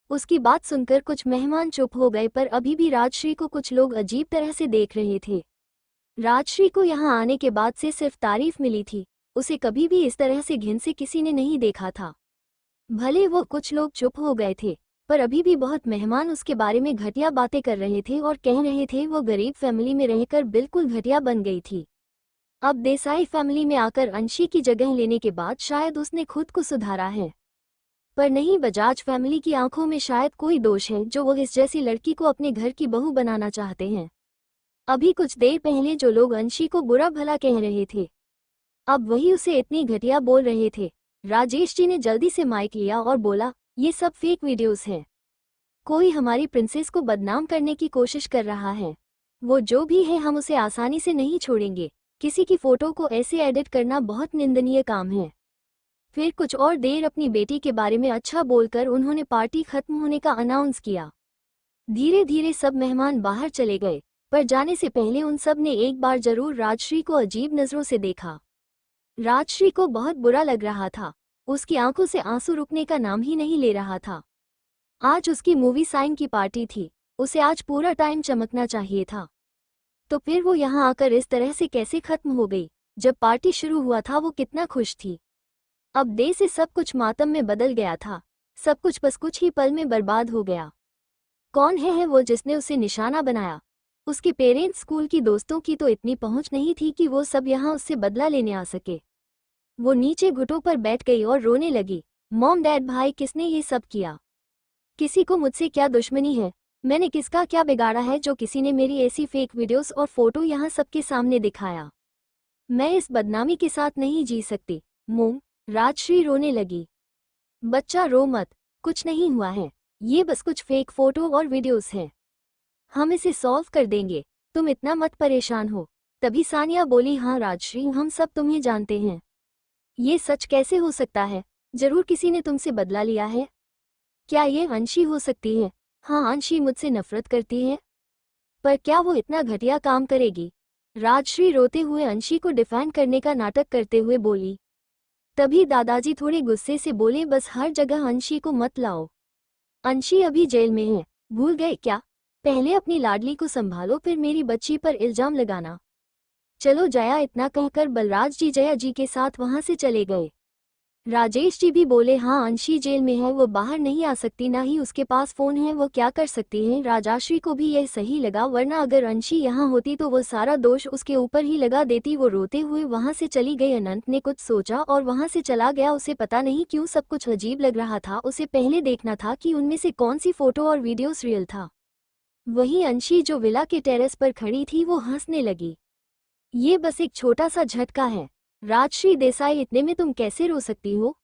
S1: उसकी बात सुनकर कुछ मेहमान चुप हो गए, पर अभी भी राजश्री को कुछ लोग अजीब तरह से देख रहे थे। राजश्री को यहाँ आने के बाद से सिर्फ तारीफ मिली थी, उसे कभी भी इस तरह से घिन से किसी ने नहीं देखा था। भले वो कुछ लोग चुप हो गए थे, पर अभी भी बहुत मेहमान उसके बारे में घटिया बातें कर रहे थे और कह रहे थे वो गरीब फैमिली में रहकर बिल्कुल घटिया बन गई थी। अब देसाई फैमिली में आकर अंशी की जगह लेने के बाद शायद उसने खुद को सुधारा है, पर नहीं, बजाज फैमिली की आंखों में शायद कोई दोष है जो वो इस जैसी लड़की को अपने घर की बहू बनाना चाहते हैं। अभी कुछ देर पहले जो लोग अंशी को बुरा भला कह रहे थे, अब वही उसे इतनी घटिया बोल रहे थे। राजेश जी ने जल्दी से माइक लिया और बोला, ये सब फेक वीडियोस हैं, कोई हमारी प्रिंसेस को बदनाम करने की कोशिश कर रहा है। वो जो भी है हम उसे आसानी से नहीं छोड़ेंगे। किसी की फोटो को ऐसे एडिट करना बहुत निंदनीय काम है। फिर कुछ और देर अपनी बेटी के बारे में अच्छा बोलकर उन्होंने पार्टी खत्म होने का अनाउंस किया। धीरे धीरे सब मेहमान बाहर चले गए, पर जाने से पहले उन सब ने एक बार जरूर राजश्री को अजीब नजरों से देखा। राजश्री को बहुत बुरा लग रहा था। उसकी आंखों से आंसू रुकने का नाम ही नहीं ले रहा था। आज उसकी मूवी साइन की पार्टी थी। उसे आज पूरा टाइम चमकना चाहिए था। तो फिर वो यहाँ आकर इस तरह से कैसे खत्म हो गई? जब पार्टी शुरू हुआ था वो कितना खुश थी। अब दे से सब कुछ मातम में बदल गया था। सब कुछ बस कुछ ही पल में बर्बाद हो गया। कौन है वो जिसने उसे निशाना बनाया? उसके पेरेंट्स, स्कूल की दोस्तों की तो इतनी पहुंच नहीं थी कि वो सब यहाँ उससे बदला लेने आ सके। वो नीचे घुटों पर बैठ गई और रोने लगी। मॉम, डैड, भाई, किसने ये सब किया? किसी को मुझसे क्या दुश्मनी है? मैंने किसका क्या बिगाड़ा है जो किसी ने मेरी ऐसी फेक वीडियोस और फोटो यहाँ सबके सामने दिखाया? मैं इस बदनामी के साथ नहीं जी सकती। मोम, राजश्री रोने लगी। बच्चा रो मत, कुछ नहीं हुआ है। ये बस कुछ फेक फोटो और वीडियोस हैं। हम इसे सॉल्व कर देंगे, तुम इतना मत परेशान हो। तभी सानिया बोली, हाँ राजश्री, हम सब तुम्हें जानते हैं। ये सच कैसे हो सकता है? जरूर किसी ने तुमसे बदला लिया है। क्या ये अंशी हो सकती है? हाँ, अंशी मुझसे नफरत करती है। पर क्या वो इतना घटिया काम करेगी? राजश्री रोते हुए अंशी को डिफेंड करने का नाटक करते हुए बोली। तभी दादाजी थोड़े गुस्से से बोले, बस हर जगह अंशी को मत लाओ। अंशी अभी जेल में है, भूल गए क्या? पहले अपनी लाडली को संभालो, फिर मेरी बच्ची पर इल्जाम लगाना। चलो जया, इतना कहकर बलराज जी जया जी के साथ वहां से चले गए। राजेश जी भी बोले, हाँ अंशी जेल में है, वो बाहर नहीं आ सकती, ना ही उसके पास फोन है, वो क्या कर सकती है। राजाश्री को भी यह सही लगा, वरना अगर अंशी यहाँ होती तो वो सारा दोष उसके ऊपर ही लगा देती। वो रोते हुए वहां से चली गई। अनंत ने कुछ सोचा और वहां से चला गया। उसे पता नहीं क्यों सब कुछ अजीब लग रहा था। उसे पहले देखना था कि उनमें से कौन सी फोटो और वीडियोस रियल था। वहीं अंशी जो विला के टेरेस पर खड़ी थी वो हंसने लगी। ये बस एक छोटा सा झटका है। राजश्री देसाई, इतने में तुम कैसे रो सकती हो?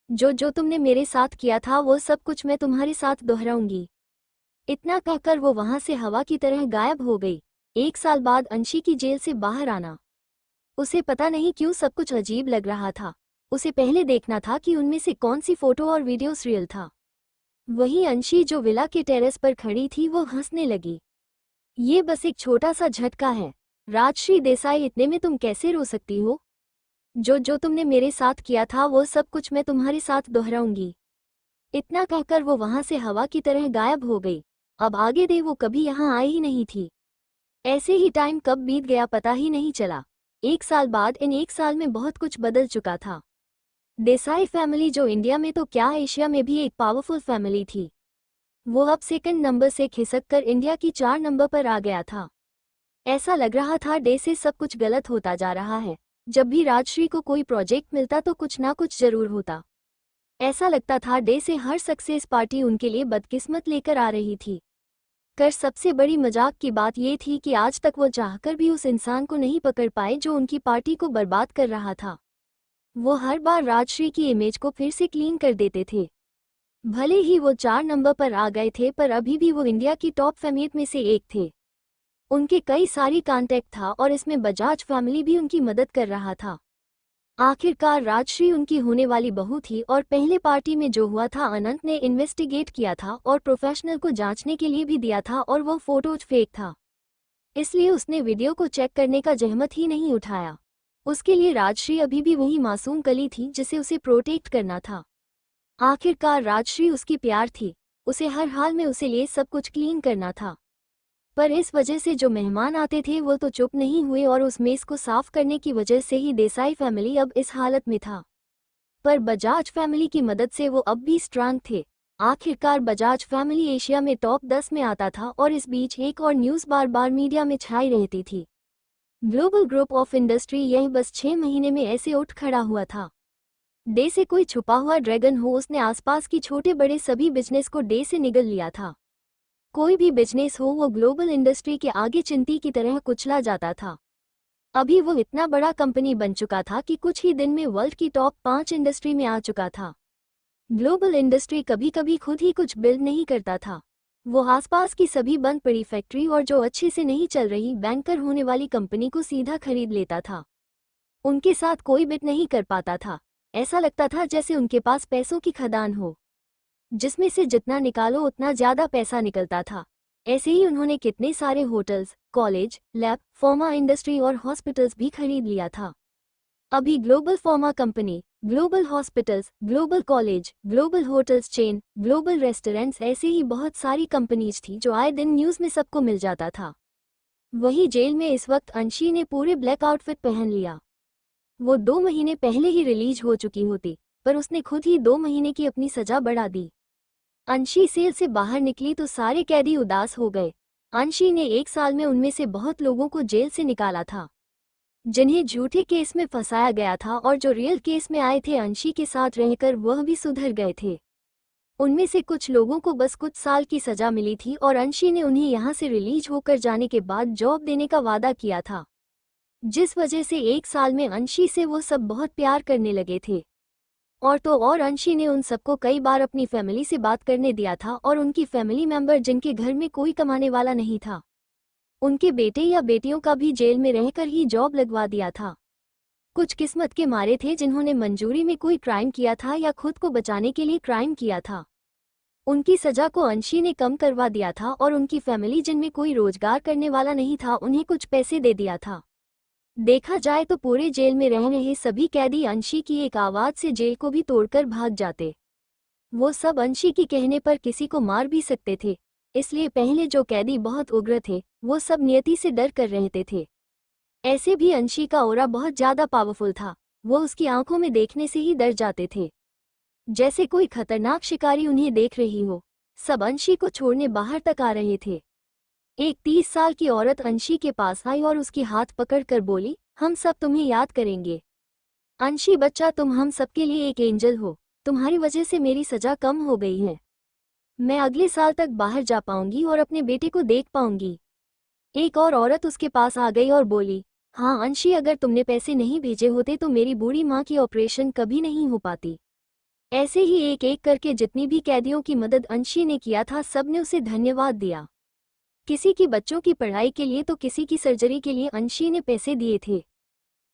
S1: जो तुमने मेरे साथ किया था वो सब कुछ मैं तुम्हारे साथ दोहराऊंगी। इतना कहकर वो वहां से हवा की तरह गायब हो गई। 1 साल बाद अंशी की जेल से बाहर आना। उसे पता नहीं क्यों सब कुछ अजीब लग रहा था। उसे पहले देखना था कि उनमें से कौन सी फोटो और वीडियोस रियल था। वहीं अंशी जो विला के टेरेस पर खड़ी थी वो हंसने लगी। ये बस एक छोटा सा झटका है। राजश्री देसाई, इतने में तुम कैसे रो सकती हो? जो तुमने मेरे साथ किया था वो सब कुछ मैं तुम्हारे साथ दोहराऊंगी। इतना कहकर वो वहां से हवा की तरह गायब हो गई। अब आगे दे वो कभी यहाँ आई ही नहीं थी। ऐसे ही टाइम कब बीत गया पता ही नहीं चला। 1 साल बाद, इन 1 साल में बहुत कुछ बदल चुका था। देसाई फैमिली जो इंडिया में तो क्या एशिया में भी एक पावरफुल फैमिली थी, वो अब सेकंड नंबर से खिसक कर इंडिया की 4 नंबर पर आ गया था। ऐसा लग रहा था डे से सब कुछ गलत होता जा रहा है। जब भी राजश्री को कोई प्रोजेक्ट मिलता तो कुछ ना कुछ जरूर होता। ऐसा लगता था डे से हर सक्सेस पार्टी उनके लिए बदकिस्मत लेकर आ रही थी। कर सबसे बड़ी मजाक की बात ये थी कि आज तक वो चाहकर भी उस इंसान को नहीं पकड़ पाए जो उनकी पार्टी को बर्बाद कर रहा था। वो हर बार राजश्री की इमेज को फिर से क्लीन कर देते थे। भले ही वो 4 नंबर पर आ गए थे, पर अभी भी वो इंडिया की टॉप फैमिली में से एक थे। उनके कई सारी कांटेक्ट था और इसमें बजाज फैमिली भी उनकी मदद कर रहा था। आखिरकार राजश्री उनकी होने वाली बहू थी और पहले पार्टी में जो हुआ था अनंत ने इन्वेस्टिगेट किया था और प्रोफेशनल को जांचने के लिए भी दिया था और वो फोटोज फेक था। इसलिए उसने वीडियो को चेक करने का जहमत ही नहीं उठाया। उसके लिए राजश्री अभी भी वही मासूम कली थी जिसे उसे प्रोटेक्ट करना था। आखिरकार राजश्री उसकी प्यार थी। उसे हर हाल में उसे लिए सब कुछ क्लीन करना था। पर इस वजह से जो मेहमान आते थे वो तो चुप नहीं हुए और उस मेज को साफ करने की वजह से ही देसाई फैमिली अब इस हालत में था। पर बजाज फैमिली की मदद से वो अब भी स्ट्रांग थे। आखिरकार बजाज फैमिली एशिया में टॉप 10 में आता था और इस बीच एक और न्यूज़ बार बार मीडिया में छाई रहती थी। ग्लोबल ग्रुप ऑफ इंडस्ट्री यही बस 6 महीने में ऐसे उठ खड़ा हुआ था। डे से कोई छुपा हुआ ड्रैगन हो, उसने आसपास की छोटे बड़े सभी बिजनेस को डे से निगल लिया था। कोई भी बिजनेस हो वो ग्लोबल इंडस्ट्री के आगे चिंटी की तरह कुचला जाता था। अभी वो इतना बड़ा कंपनी बन चुका था कि कुछ ही दिन में वर्ल्ड की टॉप 5 इंडस्ट्री में आ चुका था। ग्लोबल इंडस्ट्री कभी कभी खुद ही कुछ बिल्ड नहीं करता था। वो आसपास की सभी बंद पड़ी फैक्ट्री और जो अच्छे से नहीं चल रही बैंकर होने वाली कंपनी को सीधा खरीद लेता था। उनके साथ कोई बिट नहीं कर पाता था। ऐसा लगता था जैसे उनके पास पैसों की खदान हो, जिसमें से जितना निकालो उतना ज्यादा पैसा निकलता था। ऐसे ही उन्होंने कितने सारे hotels, college, lab, pharma industry और हॉस्पिटल्स भी खरीद लिया था। अभी global pharma company, global hospitals, global college, global hotels chain, global restaurants, ऐसे ही बहुत सारी कंपनीज थी जो आए दिन न्यूज में सबको मिल जाता था। वही जेल में इस वक्त अंशी ने पूरे ब्लैक आउटफिट पहन लिया। वो 2 महीने पहले ही रिलीज हो चुकी होती, पर उसने खुद ही 2 महीने की अपनी सजा बढ़ा दी। अंशी सेल से बाहर निकली तो सारे कैदी उदास हो गए। अंशी ने 1 साल में उनमें से बहुत लोगों को जेल से निकाला था, जिन्हें झूठे केस में फंसाया गया था, और जो रियल केस में आए थे अंशी के साथ रहकर वह भी सुधर गए थे। उनमें से कुछ लोगों को बस कुछ साल की सजा मिली थी और अंशी ने उन्हें यहाँ से रिलीज होकर जाने के बाद जॉब देने का वादा किया था, जिस वजह से 1 साल में अंशी से वो सब बहुत प्यार करने लगे थे। और तो और अंशी ने उन सबको कई बार अपनी फैमिली से बात करने दिया था, और उनकी फैमिली मेंबर जिनके घर में कोई कमाने वाला नहीं था, उनके बेटे या बेटियों का भी जेल में रहकर ही जॉब लगवा दिया था। कुछ किस्मत के मारे थे जिन्होंने मंजूरी में कोई क्राइम किया था या खुद को बचाने के लिए क्राइम किया था। उनकी सजा को अंशी ने कम करवा दिया था, और उनकी फैमिली जिनमें कोई रोजगार करने वाला नहीं था उन्हें कुछ पैसे दे दिया था। देखा जाए तो पूरे जेल में रह रहे सभी कैदी अंशी की एक आवाज से जेल को भी तोड़कर भाग जाते। वो सब अंशी की कहने पर किसी को मार भी सकते थे, इसलिए पहले जो कैदी बहुत उग्र थे वो सब नियति से डर कर रहते थे। ऐसे भी अंशी का ऑरा बहुत ज्यादा पावरफुल था। वो उसकी आंखों में देखने से ही डर जाते थे, जैसे कोई खतरनाक शिकारी उन्हें देख रही हो। सब अंशी को छोड़ने बाहर तक आ रहे थे। एक 30 साल की औरत अंशी के पास आई और उसकी हाथ पकड़कर बोली, हम सब तुम्हें याद करेंगे। अंशी बच्चा, तुम हम सबके लिए एक एंजल हो। तुम्हारी वजह से मेरी सजा कम हो गई है। मैं अगले साल तक बाहर जा पाऊंगी और अपने बेटे को देख पाऊंगी। एक और औरत उसके पास आ गई और बोली, हाँ अंशी, अगर तुमने पैसे नहीं भेजे होते तो मेरी बूढ़ी माँ की ऑपरेशन कभी नहीं हो पाती। ऐसे ही एक एक करके जितनी भी कैदियों की मदद अंशी ने किया था सबने उसे धन्यवाद दिया। किसी की बच्चों की पढ़ाई के लिए तो किसी की सर्जरी के लिए अंशी ने पैसे दिए थे।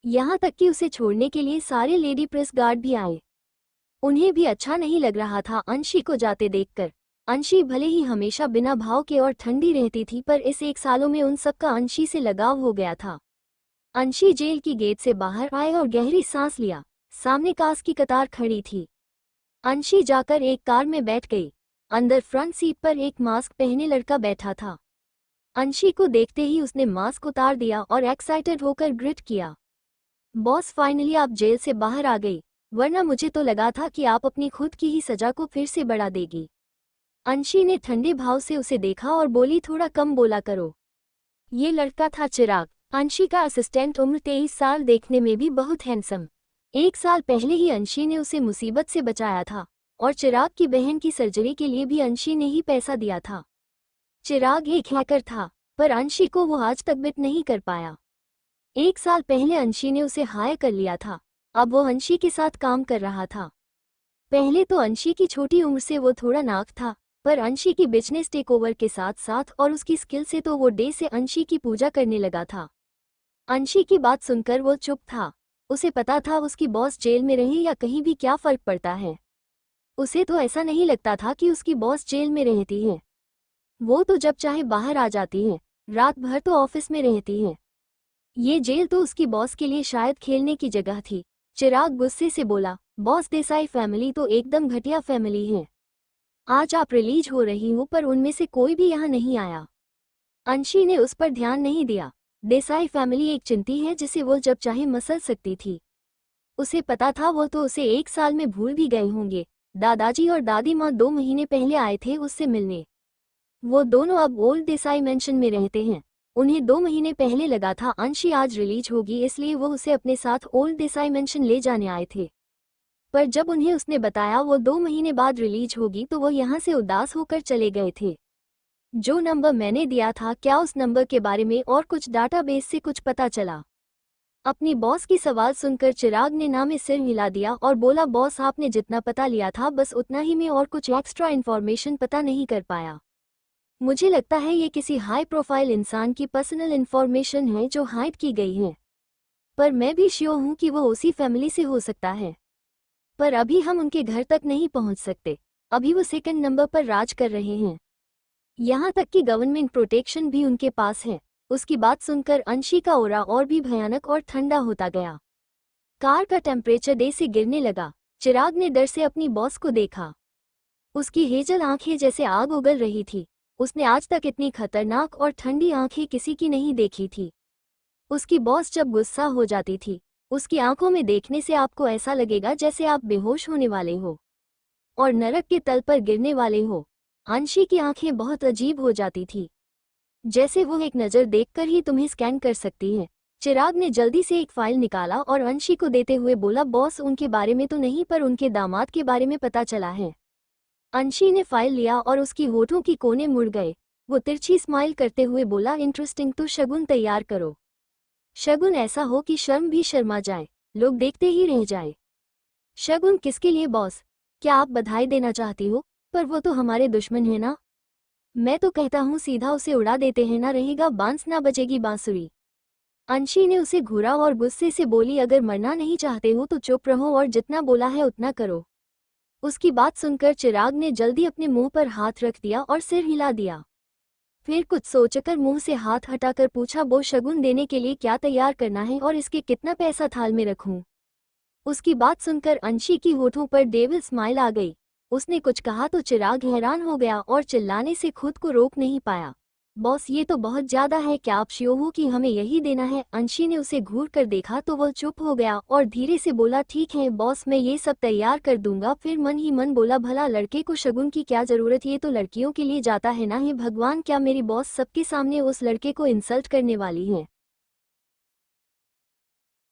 S1: यहाँ तक कि उसे छोड़ने के लिए सारे लेडी प्रेस गार्ड भी आए। उन्हें भी अच्छा नहीं लग रहा था अंशी को जाते देखकर। अंशी भले ही हमेशा बिना भाव के और ठंडी रहती थी, पर इस 1 सालों में उन सबका अंशी से लगाव हो गया था। अंशी जेल की गेट से बाहर आए और गहरी सांस लिया। सामने कास की कतार खड़ी थी। अंशी जाकर एक कार में बैठ गई। अंदर फ्रंट सीट पर एक मास्क पहने लड़का बैठा था। अंशी को देखते ही उसने मास्क उतार दिया और एक्साइटेड होकर ग्रिट किया, बॉस फाइनली आप जेल से बाहर आ गई, वरना मुझे तो लगा था कि आप अपनी खुद की ही सजा को फिर से बढ़ा देगी। अंशी ने ठंडे भाव से उसे देखा और बोली, थोड़ा कम बोला करो। ये लड़का था चिराग, अंशी का असिस्टेंट, उम्र 23 साल, देखने में भी बहुत हैंडसम। 1 साल पहले ही अंशी ने उसे मुसीबत से बचाया था, और चिराग की बहन की सर्जरी के लिए भी अंशी ने ही पैसा दिया था। चिराग एक हैकर था, पर अंशी को वो आज तक बिट नहीं कर पाया। 1 साल पहले अंशी ने उसे हायर कर लिया था, अब वो अंशी के साथ काम कर रहा था। पहले तो अंशी की छोटी उम्र से वो थोड़ा नाक था, पर अंशी की बिजनेस टेकओवर के साथ साथ और उसकी स्किल से तो वो डे से अंशी की पूजा करने लगा था। अंशी की बात सुनकर वो चुप था। उसे पता था उसकी बॉस जेल में रहे या कहीं भी क्या फर्क पड़ता है। उसे तो ऐसा नहीं लगता था कि उसकी बॉस जेल में रहती है। वो तो जब चाहे बाहर आ जाती है, रात भर तो ऑफिस में रहती है। ये जेल तो उसकी बॉस के लिए शायद खेलने की जगह थी। चिराग गुस्से से बोला, बॉस, देसाई फैमिली तो एकदम घटिया फैमिली है। आज आप रिलीज हो रही हो, पर उनमें से कोई भी यहाँ नहीं आया। अंशी ने उस पर ध्यान नहीं दिया। देसाई फैमिली एक चिंती है जिसे वो जब चाहे मसल सकती थी। उसे पता था वो तो उसे 1 साल में भूल भी गए होंगे। दादाजी और दादी माँ 2 महीने पहले आए थे उससे मिलने। वो दोनों अब ओल्ड देसाई मेंशन में रहते हैं। उन्हें 2 महीने पहले लगा था अंशी आज रिलीज होगी, इसलिए वो उसे अपने साथ ओल्ड देसाई मेंशन ले जाने आए थे। पर जब उन्हें उसने बताया वो 2 महीने बाद रिलीज होगी तो वो यहाँ से उदास होकर चले गए थे। जो नंबर मैंने दिया था, क्या उस नंबर के बारे में और कुछ डाटाबेस से कुछ पता चला? अपनी बॉस की सवाल सुनकर चिराग ने ना में सिर हिला दिया और बोला, बॉस, आपने जितना पता लिया था बस उतना ही, में और कुछ एक्स्ट्रा इन्फॉर्मेशन पता नहीं कर पाया। मुझे लगता है ये किसी हाई प्रोफाइल इंसान की पर्सनल इन्फॉर्मेशन है जो हाइड की गई है, पर मैं भी श्योर हूँ कि वो उसी फैमिली से हो सकता है। पर अभी हम उनके घर तक नहीं पहुँच सकते, अभी वो सेकंड नंबर पर राज कर रहे हैं। यहाँ तक कि गवर्नमेंट प्रोटेक्शन भी उनके पास है। उसकी बात सुनकर अंशी का ओरा और भी भयानक और ठंडा होता गया। कार का टेम्परेचर डे से गिरने लगा। चिराग ने डर से अपनी बॉस को देखा। उसकी हेजल आंखें जैसे आग उगल रही थी। उसने आज तक इतनी खतरनाक और ठंडी आंखें किसी की नहीं देखी थी। उसकी बॉस जब गुस्सा हो जाती थी, उसकी आंखों में देखने से आपको ऐसा लगेगा जैसे आप बेहोश होने वाले हो और नरक के तल पर गिरने वाले हो। अंशी की आंखें बहुत अजीब हो जाती थी, जैसे वो एक नज़र देखकर ही तुम्हें स्कैन कर सकती है। चिराग ने जल्दी से एक फाइल निकाला और अंशी को देते हुए बोला, बॉस उनके बारे में तो नहीं पर उनके दामाद के बारे में पता चला है। अंशी ने फाइल लिया और उसकी होठों की कोने मुड़ गए। वो तिरछी स्माइल करते हुए बोला, इंटरेस्टिंग, तो शगुन तैयार करो। शगुन ऐसा हो कि शर्म भी शर्मा जाए, लोग देखते ही रह जाए। शगुन किसके लिए बॉस? क्या आप बधाई देना चाहती हो? पर वो तो हमारे दुश्मन है ना। मैं तो कहता हूँ सीधा उसे उड़ा देते हैं, ना रहेगा बांस ना बजेगी बांसुरी। अंशी ने उसे घूरा और गुस्से से बोली, अगर मरना नहीं चाहते हो तो चुप रहो और जितना बोला है उतना करो। उसकी बात सुनकर चिराग ने जल्दी अपने मुंह पर हाथ रख दिया और सिर हिला दिया। फिर कुछ सोचकर मुंह से हाथ हटाकर पूछा, वो शगुन देने के लिए क्या तैयार करना है और इसके कितना पैसा थाल में रखूं? उसकी बात सुनकर अंशी की होठों पर डेविल स्माइल आ गई। उसने कुछ कहा तो चिराग हैरान हो गया और चिल्लाने से खुद को रोक नहीं पाया। बॉस ये तो बहुत ज्यादा है, क्या आप श्योर हो कि हमें यही देना है? अंशी ने उसे घूर कर देखा तो वह चुप हो गया और धीरे से बोला, ठीक है बॉस, मैं ये सब तैयार कर दूंगा। फिर मन ही मन बोला, भला लड़के को शगुन की क्या जरूरत, ये तो लड़कियों के लिए जाता है ना। हे भगवान, क्या मेरी बॉस सबके सामने उस लड़के को इंसल्ट करने वाली है?